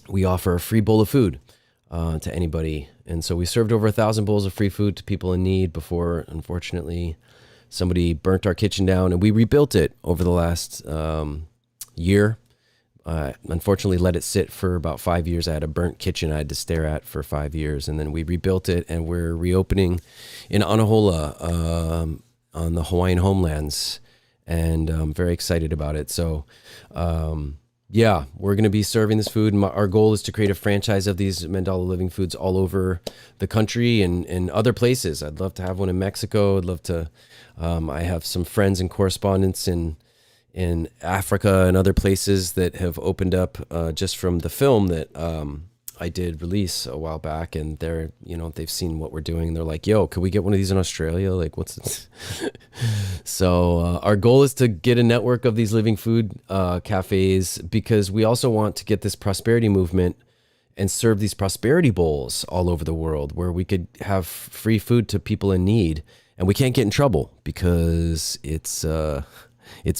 A: we offer a free bowl of food to anybody. And so we served over 1,000 bowls of free food to people in need before, unfortunately, somebody burnt our kitchen down, and we rebuilt it over the last year. Unfortunately let it sit for about 5 years. I had a burnt kitchen I had to stare at for 5 years, and then we rebuilt it, and we're reopening in Anahola on the Hawaiian homelands, and I'm very excited about it. So we're going to be serving this food. Our goal is to create a franchise of these Mandala Living Foods all over the country and other places. I'd love to have one in Mexico. I'd love to I have some friends and correspondents in Africa and other places that have opened up just from the film that I did release a while back, and they've seen what we're doing. They're like, yo, could we get one of these in Australia? Like, what's this? So our goal is to get a network of these living food cafes, because we also want to get this prosperity movement and serve these prosperity bowls all over the world, where we could have free food to people in need, and we can't get in trouble because it's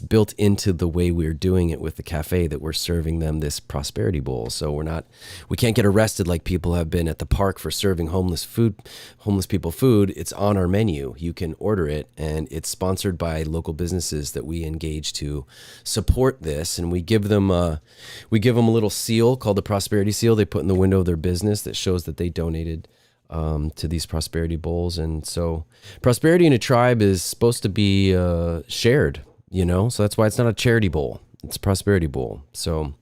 A: built into the way we're doing it with the cafe, that we're serving them this prosperity bowl. So we can't get arrested like people have been at the park for serving homeless people food. It's on our menu. You can order it, and it's sponsored by local businesses that we engage to support this. And we give them a little seal called the Prosperity Seal they put in the window of their business that shows that they donated to these prosperity bowls. And so prosperity in a tribe is supposed to be shared. So that's why it's not a charity bowl. It's a prosperity bowl. So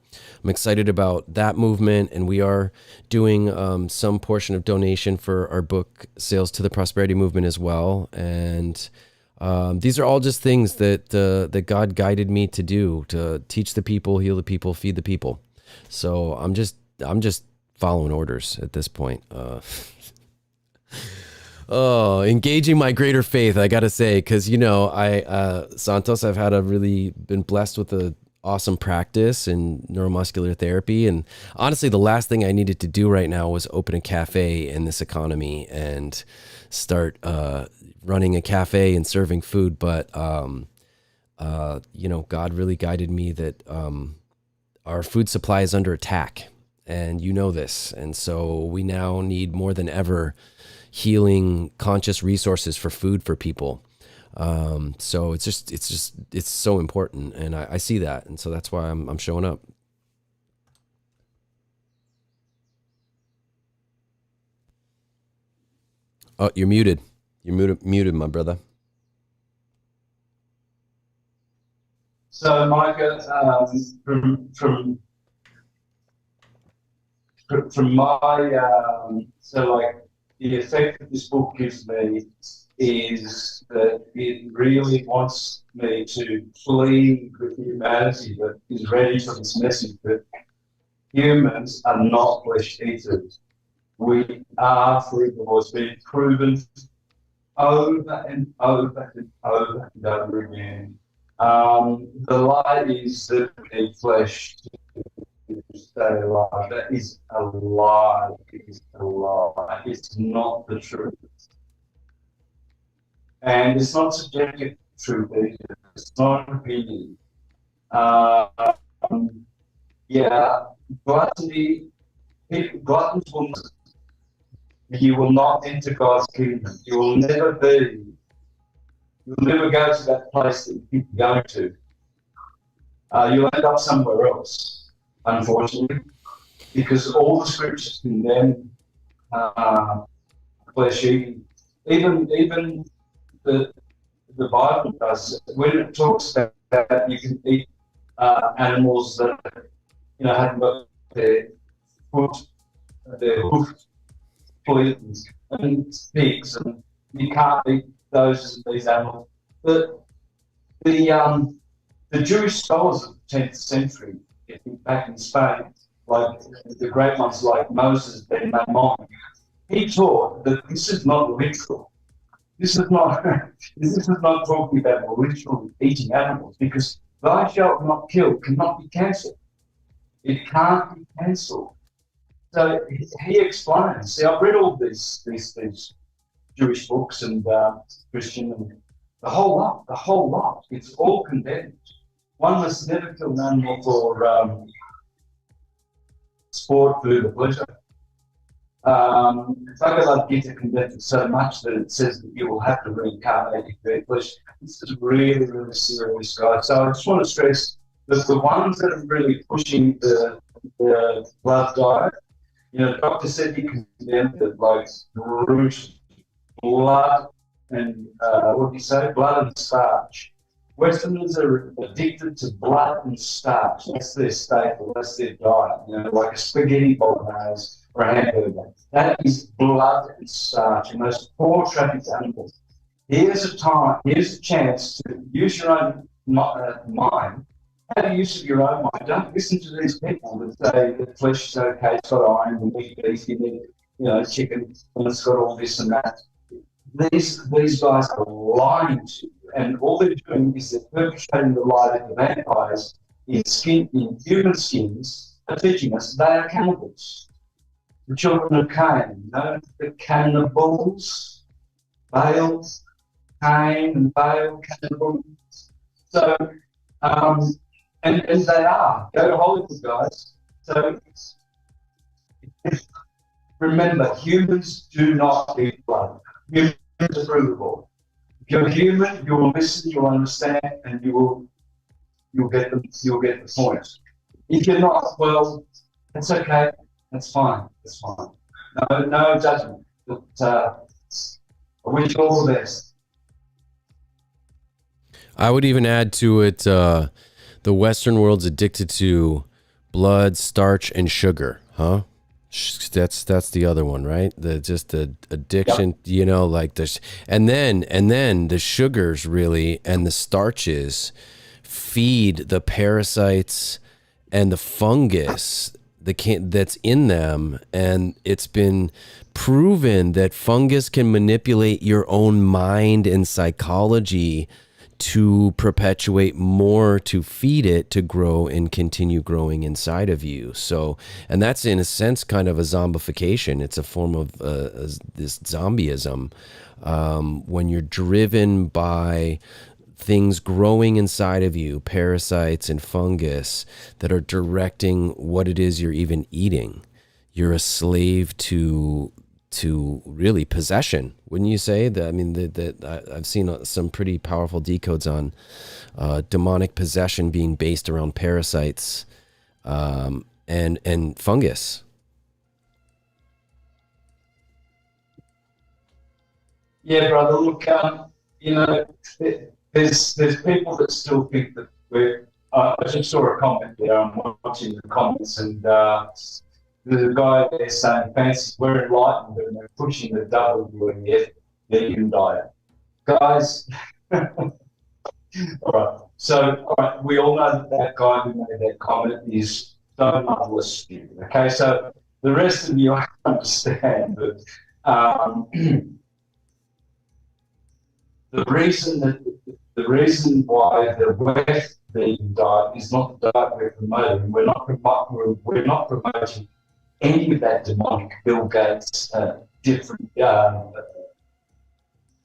A: I'm excited about that movement, and we are doing some portion of donation for our book sales to the prosperity movement as well. And these are all just things that God guided me to do, to teach the people, heal the people, feed the people. So I'm just following orders at this point. Oh, engaging my greater faith, I got to say, because, Santos, I've had really been blessed with a awesome practice in neuromuscular therapy. And honestly, the last thing I needed to do right now was open a cafe in this economy and start running a cafe and serving food. But, God really guided me that our food supply is under attack. And you know this. And so we now need more than ever healing conscious resources for food for people. So it's so important, and I see that, and so that's why I'm showing up. Oh, you're muted. You're muted, my brother.
B: So, Micah, from my the effect that this book gives me is that it really wants me to plead with humanity that is ready for this message that humans are not flesh eaters. We are frugivores. It's been proven over and over and over and over again. The lie is that we need flesh to stay alive. That is a lie. It is a lie. It's not the truth. And it's not subjective truth either. It's not an opinion. Gluttony, gluttons will not, you will not enter God's kingdom. You'll never go to that place that you think you're going to. You'll end up somewhere else, unfortunately, because all the scriptures condemn flesh eating. Even the Bible does, when it talks about you can eat animals that haven't got their foot, their hoof, and pigs, and you can't eat these animals. But the Jewish scholars of the 10th century, back in Spain, like the great ones like Moses ben Maimon, he taught that this is not literal. This is not talking about literally eating animals, because thou shalt not kill cannot be cancelled. It can't be cancelled. So he explains. See, I've read all these Jewish books and Christian, and the whole lot. It's all condemned. One must never kill an animal for sport, food, or pleasure. Bhagavad Gita condemns it so much that it says that you will have to reincarnate in their flesh. This is really, really serious, guys. So I just want to stress that the ones that are really pushing the blood diet, Dr. said he condemned it like root, blood, and what do you say? Blood and starch. Westerners are addicted to blood and starch. That's their staple. That's their diet. Like a spaghetti bolognese or a hamburger. That is blood and starch, and those poor trafficked animals. Here's a chance to use your own mind. Have use of your own mind. Don't listen to these people that say that flesh is okay, it's got iron, you need beef, you need chicken, and it's got all this and that. These guys are lying to you, and all they're doing is they're perpetrating the lie that the vampires in human skins are teaching us they are cannibals. The children of Cain, the cannibals, Baal, Cain and Baal, cannibals. So, and they are. Go to Hollywood, guys. So, remember, humans do not eat blood. Humans are provable. If you're human, you will listen, you'll understand, and you'll get the point. If you're not, well, it's okay. That's fine. That's fine. No judgment. But I wish you all the best.
A: I would even add to it, the Western world's addicted to blood, starch, and sugar, huh? That's the other one, right? The addiction, yep. Like this, and then the sugars really and the starches feed the parasites and the fungus that's in them, and it's been proven that fungus can manipulate your own mind and psychology to perpetuate more, to feed it, to grow and continue growing inside of you. So, and that's in a sense kind of a zombification. It's a form of this zombieism, when you're driven by things growing inside of you, parasites and fungus that are directing what it is you're even eating. You're a slave to really possession, wouldn't you say? That, I mean, I've seen some pretty powerful decodes on demonic possession being based around parasites and fungus.
B: Yeah, brother. Look, you know, there's people that still think that we're. I just saw a comment there. I'm watching the comments, and there's a guy there saying, "Fancy, we're enlightened, and they're pushing the WEF vegan diet." Guys, all right. So, all right, we all know that that guy who made that comment is so marvelous stupid. Okay, so the rest of you understand that. The reason why the West vegan diet is not the diet we're promoting, we're not promoting any of that demonic Bill Gates, different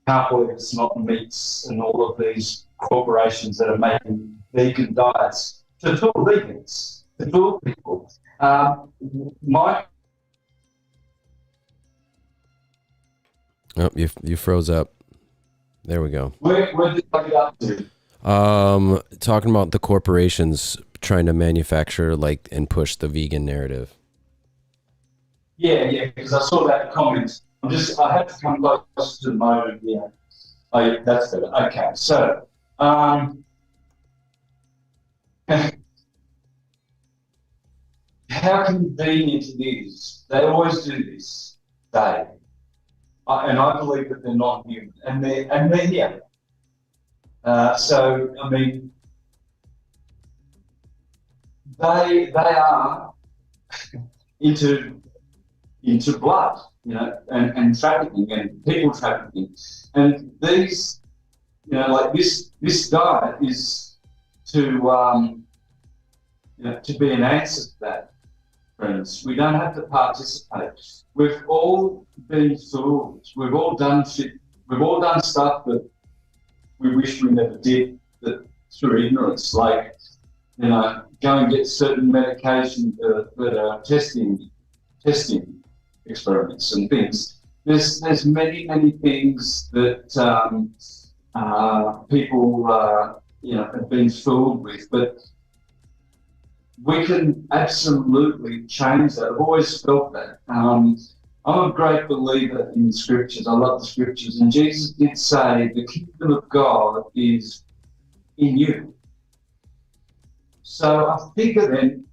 B: carbohydrates, not meats, and all of these corporations that are making vegan diets to fool vegans, to fool people. My
A: Oh, you froze up. There we go.
B: Where did I get up to?
A: Talking about the corporations trying to manufacture and push the vegan narrative.
B: Yeah, because I saw that comment. I have to come close to the moment. Yeah, that's better. Okay, so how convenient it is. They always do this. And I believe that they're not human, and they're here. So I mean, they are into blood, and trafficking and people trafficking, and these, like this diet is to to be an answer to that. Friends, we don't have to participate. We've all been fooled. We've all done shit. We've all done stuff that we wish we never did, that through ignorance, like go and get certain medication that are testing experiments and things. There's many things that people have been fooled with, but we can absolutely change that. I've always felt that. I'm a great believer in the scriptures. I love the scriptures. And Jesus did say the kingdom of God is in you. So I figure then,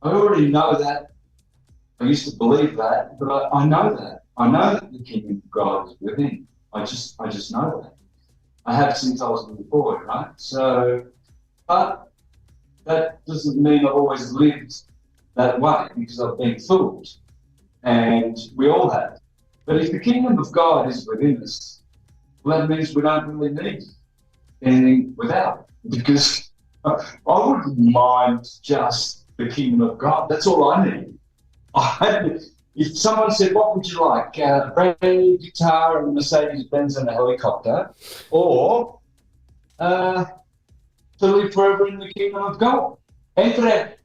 B: I already know that. I used to believe that, but I know that. I know that the kingdom of God is within. I just know that. I have since I was a little boy, right? So, but that doesn't mean I've always lived that way, because I've been fooled, and we all have. But if the kingdom of God is within us, well, that means we don't really need anything without, because I wouldn't mind just the kingdom of God. That's all I need. If someone said, "What would you like? A brand new guitar and a Mercedes-Benz and a helicopter, or to live forever in the kingdom of God?" Entre,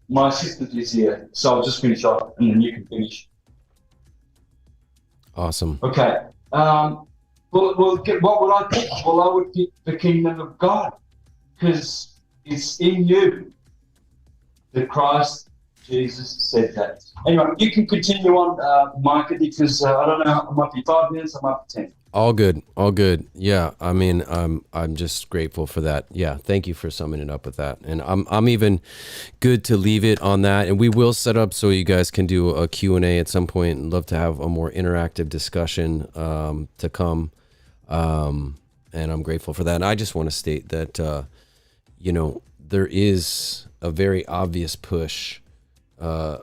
B: my assistant is here, so I'll just finish off and then you can finish.
A: Awesome.
B: Okay. Well, what would I pick? Well, I would pick the kingdom of God, because it's in you that Christ Jesus said that. Anyway, you can continue on, Micah, because I don't know, it might be 5 minutes, it might be 10.
A: All good. Yeah, I mean, I'm just grateful for that. Yeah, thank you for summing it up with that. And I'm even good to leave it on that. And we will set up so you guys can do a Q&A at some point. And love to have a more interactive discussion to come. And I'm grateful for that. And I just want to state that there is a very obvious push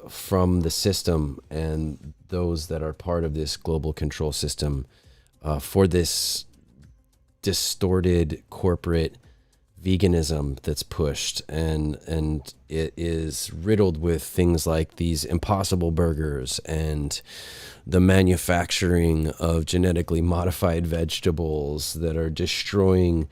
A: from the system and those that are part of this global control system for this distorted corporate veganism that's pushed, and it is riddled with things like these impossible burgers and the manufacturing of genetically modified vegetables that are destroying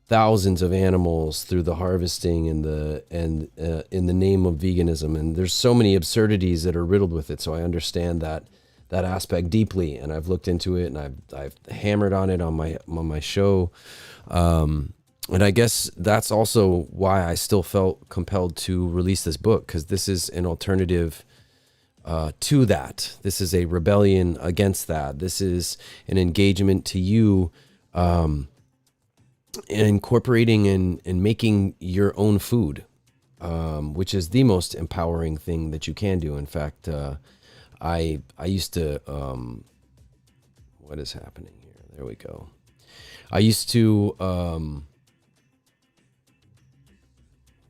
A: thousands of animals through the harvesting and in the name of veganism. And there's so many absurdities that are riddled with it. So I understand that aspect deeply, and I've looked into it, and I've hammered on it on my show. And I guess that's also why I still felt compelled to release this book, because this is an alternative to that. This is a rebellion against that. This is an engagement to you incorporating and making your own food, which is the most empowering thing that you can do. In fact, I used to, what is happening here? There we go. I used to,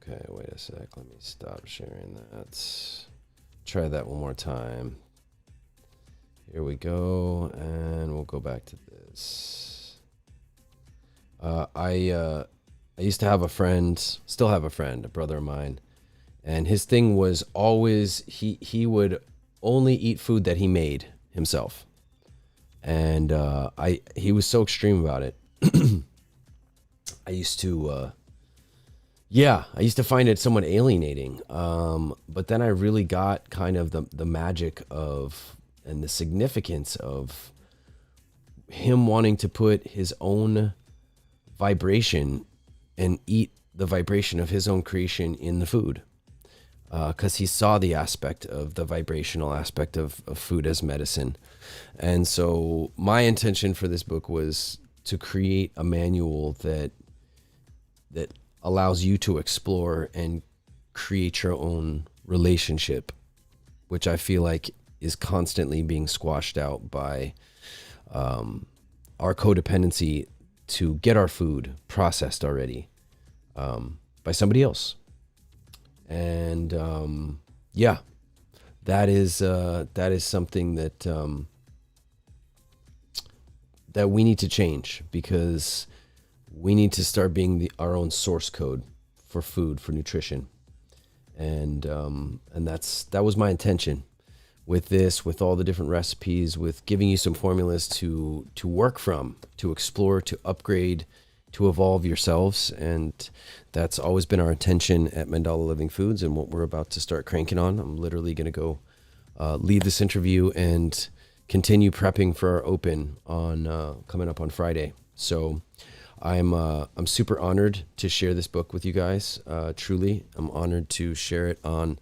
A: okay, wait a sec. Let me stop sharing that. Try that one more time. Here we go. And we'll go back to this. I used to have a friend, still have a friend, a brother of mine. And his thing was always, he would only eat food that he made himself. And he was so extreme about it. I used to find it somewhat alienating. But then I really got kind of the magic of, and the significance of him wanting to put his own vibration and eat the vibration of his own creation in the food. Because he saw the aspect of the vibrational aspect of food as medicine. And so my intention for this book was to create a manual that allows you to explore and create your own relationship, which I feel like is constantly being squashed out by our codependency to get our food processed already by somebody else. And that is something that that we need to change, because we need to start being our own source code for food, for nutrition. And that was my intention with this, with all the different recipes, with giving you some formulas to work from, to explore, to upgrade, to evolve yourselves. And that's always been our intention at Mandala Living Foods, and what we're about to start cranking on. I'm literally going to go leave this interview and continue prepping for our open on coming up on Friday. So I'm super honored to share this book with you guys. Truly, I'm honored to share it on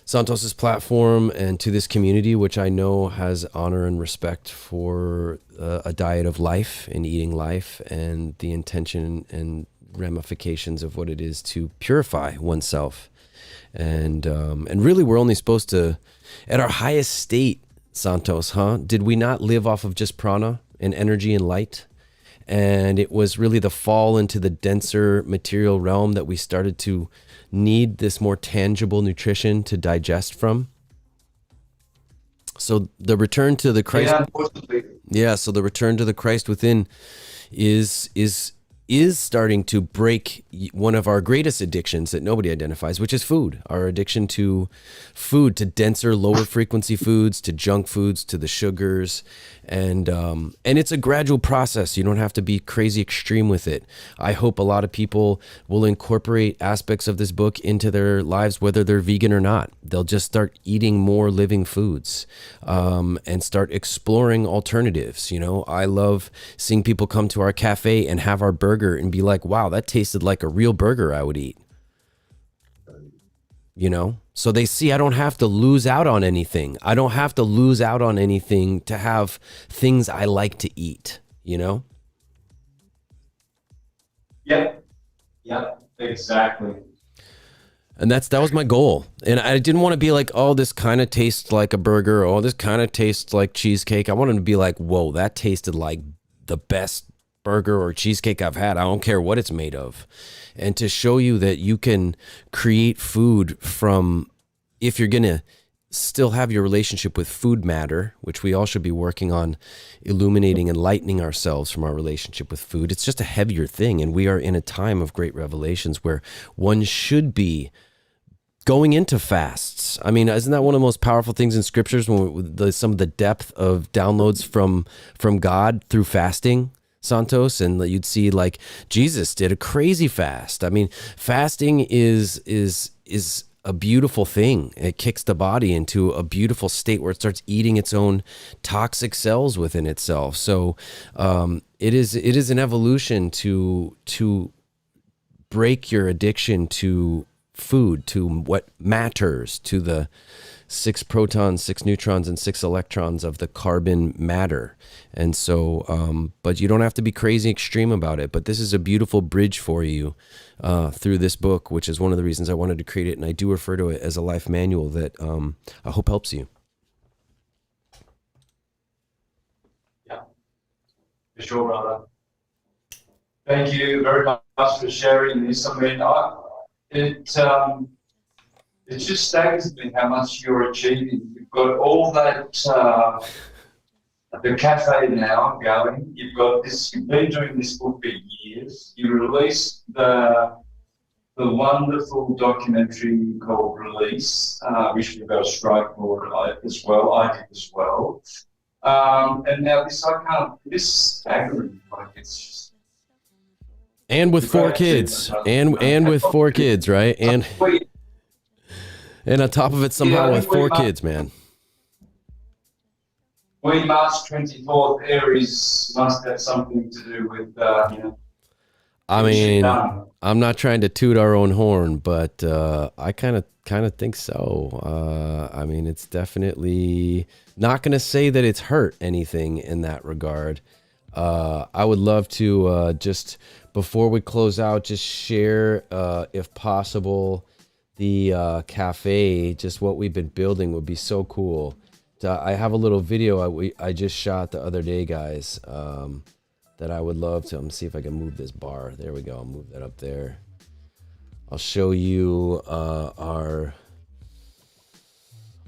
A: Santos's platform and to this community, which I know has honor and respect for a diet of life and eating life, and the intention and ramifications of what it is to purify oneself. And really, we're only supposed to, at our highest state, Santos, did we not live off of just prana and energy and light? And it was really the fall into the denser material realm that we started to need this more tangible nutrition to digest from. So the return to the Christ, so the return to the Christ within is starting to break one of our greatest addictions that nobody identifies, which is food. Our addiction to food, to denser, lower frequency foods, to junk foods, to the sugars. And it's a gradual process. You don't have to be crazy extreme with it. I hope a lot of people will incorporate aspects of this book into their lives, whether they're vegan or not. They'll just start eating more living foods, and start exploring alternatives. You know, I love seeing people come to our cafe and have our burger and be like, wow, that tasted like a real burger I would eat. You know, so they see I don't have to lose out on anything. I don't have to lose out on anything to have things I like to eat, you know?
B: Yep, exactly.
A: And that was my goal. And I didn't want to be like, oh, this kind of tastes like a burger. Oh, this kind of tastes like cheesecake. I wanted to be like, whoa, that tasted like the best burger or cheesecake I've had. I don't care what it's made of. And to show you that you can create food from, if you're going to still have your relationship with food matter, which we all should be working on illuminating and lightening ourselves from our relationship with food. It's just a heavier thing. And we are in a time of great revelations where one should be going into fasts. I mean, isn't that one of the most powerful things in scriptures, when some of the depth of downloads from God through fasting, Santos? And you'd see like Jesus did a crazy fast. I mean, fasting is a beautiful thing. It kicks the body into a beautiful state where it starts eating its own toxic cells within itself. So it is an evolution to break your addiction to food, to what matters, to the 6 protons, 6 neutrons, and 6 electrons of the carbon matter. And so, but you don't have to be crazy extreme about it. But this is a beautiful bridge for you through this book, which is one of the reasons I wanted to create it. And I do refer to it as a life manual that I hope helps you.
B: Yeah, for sure, brother. Thank you very much for sharing this. I mean, it just staggers me how much you're achieving. You've got all that, the cafe now going. You've got this. You've been doing this book for years. You released the wonderful documentary called Release, which we got a strike for as well. I did as well. And now this staggering. Like, it's just.
A: And with 4 kids, and with 4 kids, right? And on top of it, somehow with 4 kids, man.
B: March 24th, Aries must have something to do with,
A: I mean, I'm not trying to toot our own horn, but I kind of think so. I mean, it's definitely not going to say that it's hurt anything in that regard. I would love to just, before we close out, just share, if possible, the cafe. Just what we've been building would be so cool. I have a little video I just shot the other day, guys, that I would love to. Let me see if I can move this bar. There we go. I'll move that up there. I'll show you our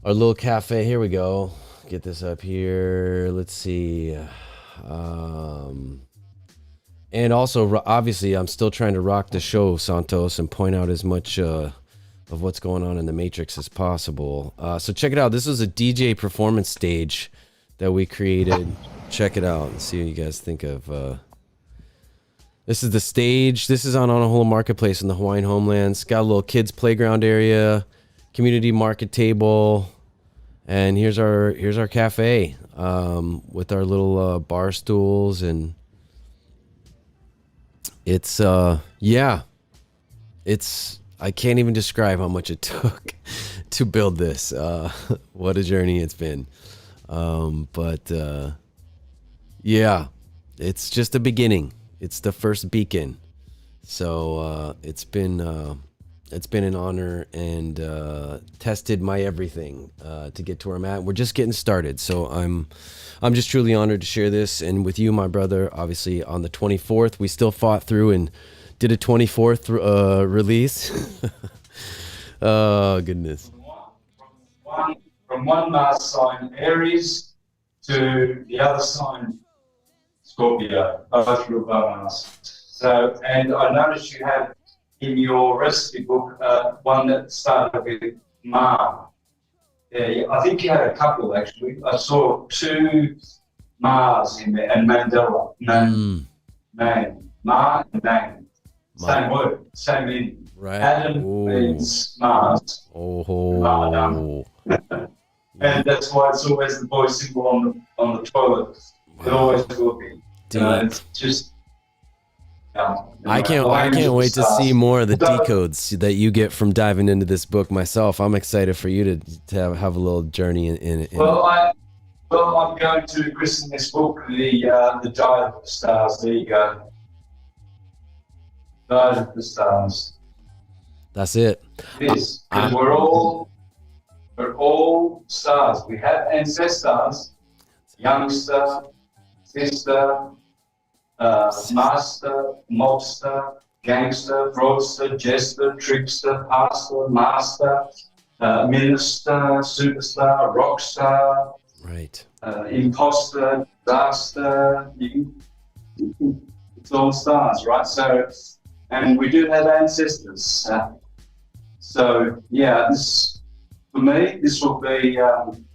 A: little cafe. Here we go. Get this up here. Let's see. And also, obviously, I'm still trying to rock the show, Santos, and point out as much of what's going on in the Matrix as possible. So check it out. This is a DJ performance stage that we created. Check it out and see what you guys think of. This is the stage. This is on Honolulu Marketplace in the Hawaiian homelands. Got a little kids playground area, community market table, and here's our cafe with our little bar stools, and it's I can't even describe how much it took to build this. What a journey it's been. Yeah, it's just a beginning. It's the first beacon. So it's been an honor and tested my everything to get to where I'm at. We're just getting started. So I'm just truly honored to share this, and with you, my brother. Obviously, on the 24th, we still fought through and did a 24th release. Oh, goodness.
B: From one Mars sign, Aries, to the other sign, Scorpio, both through Mars. So, and I noticed you have in your recipe book one that started with Ma. Yeah, I think you had a couple, actually. I saw 2 Mars in there, and Mandela. Ma and Man. Same word, same meaning.
A: Right.
B: Adam means Mars.
A: Oh.
B: And that's why it's always the boy symbol on the toilet. It always will be. It's just.
A: I can't wait to see more of the decodes that you get from diving into this book myself. I'm excited for you to have a little journey in it.
B: Well, I'm going to christen this book the Diet of the Stars. There you go. Diet of the Stars.
A: That's it.
B: It is. Because we're all stars. We have ancestors, youngster, sister, master, mobster, gangster, fraudster, jester, trickster, pastor, master, minister, superstar, rock star,
A: Right.
B: imposter, disaster. It's all stars, right? So, and we do have ancestors. So, yeah, this for me, this will be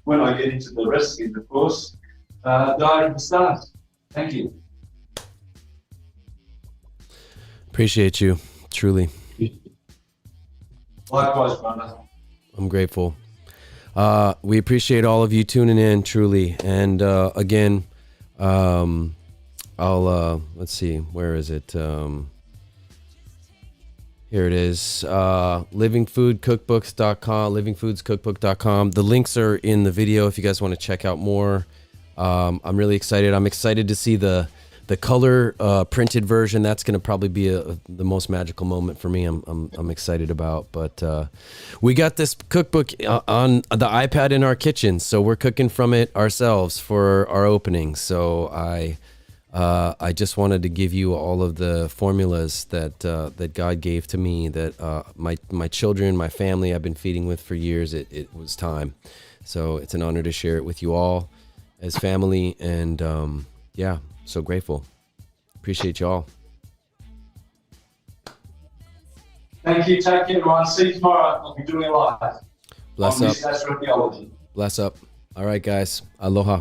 B: when I get into the recipes, of course. Diet of the stars. Thank you.
A: Appreciate you, truly.
B: Likewise, brother.
A: I'm grateful. We appreciate all of you tuning in, truly. And again, I'll let's see, where is it? Here it is. Livingfoodcookbooks.com, livingfoodscookbook.com. The links are in the video if you guys want to check out more. I'm really excited. I'm excited to see the color printed version. That's going to probably be the most magical moment for me. I'm excited about. But we got this cookbook on the iPad in our kitchen, so we're cooking from it ourselves for our opening. So I just wanted to give you all of the formulas that God gave to me, that my children, my family, I've been feeding with for years. It was time. So it's an honor to share it with you all as family. And yeah, so grateful. Appreciate you all.
B: Thank you. Take care, everyone. See you tomorrow. I'll be doing it live.
A: Bless up.
B: Astrotheology.
A: Bless up. All right, guys. Aloha.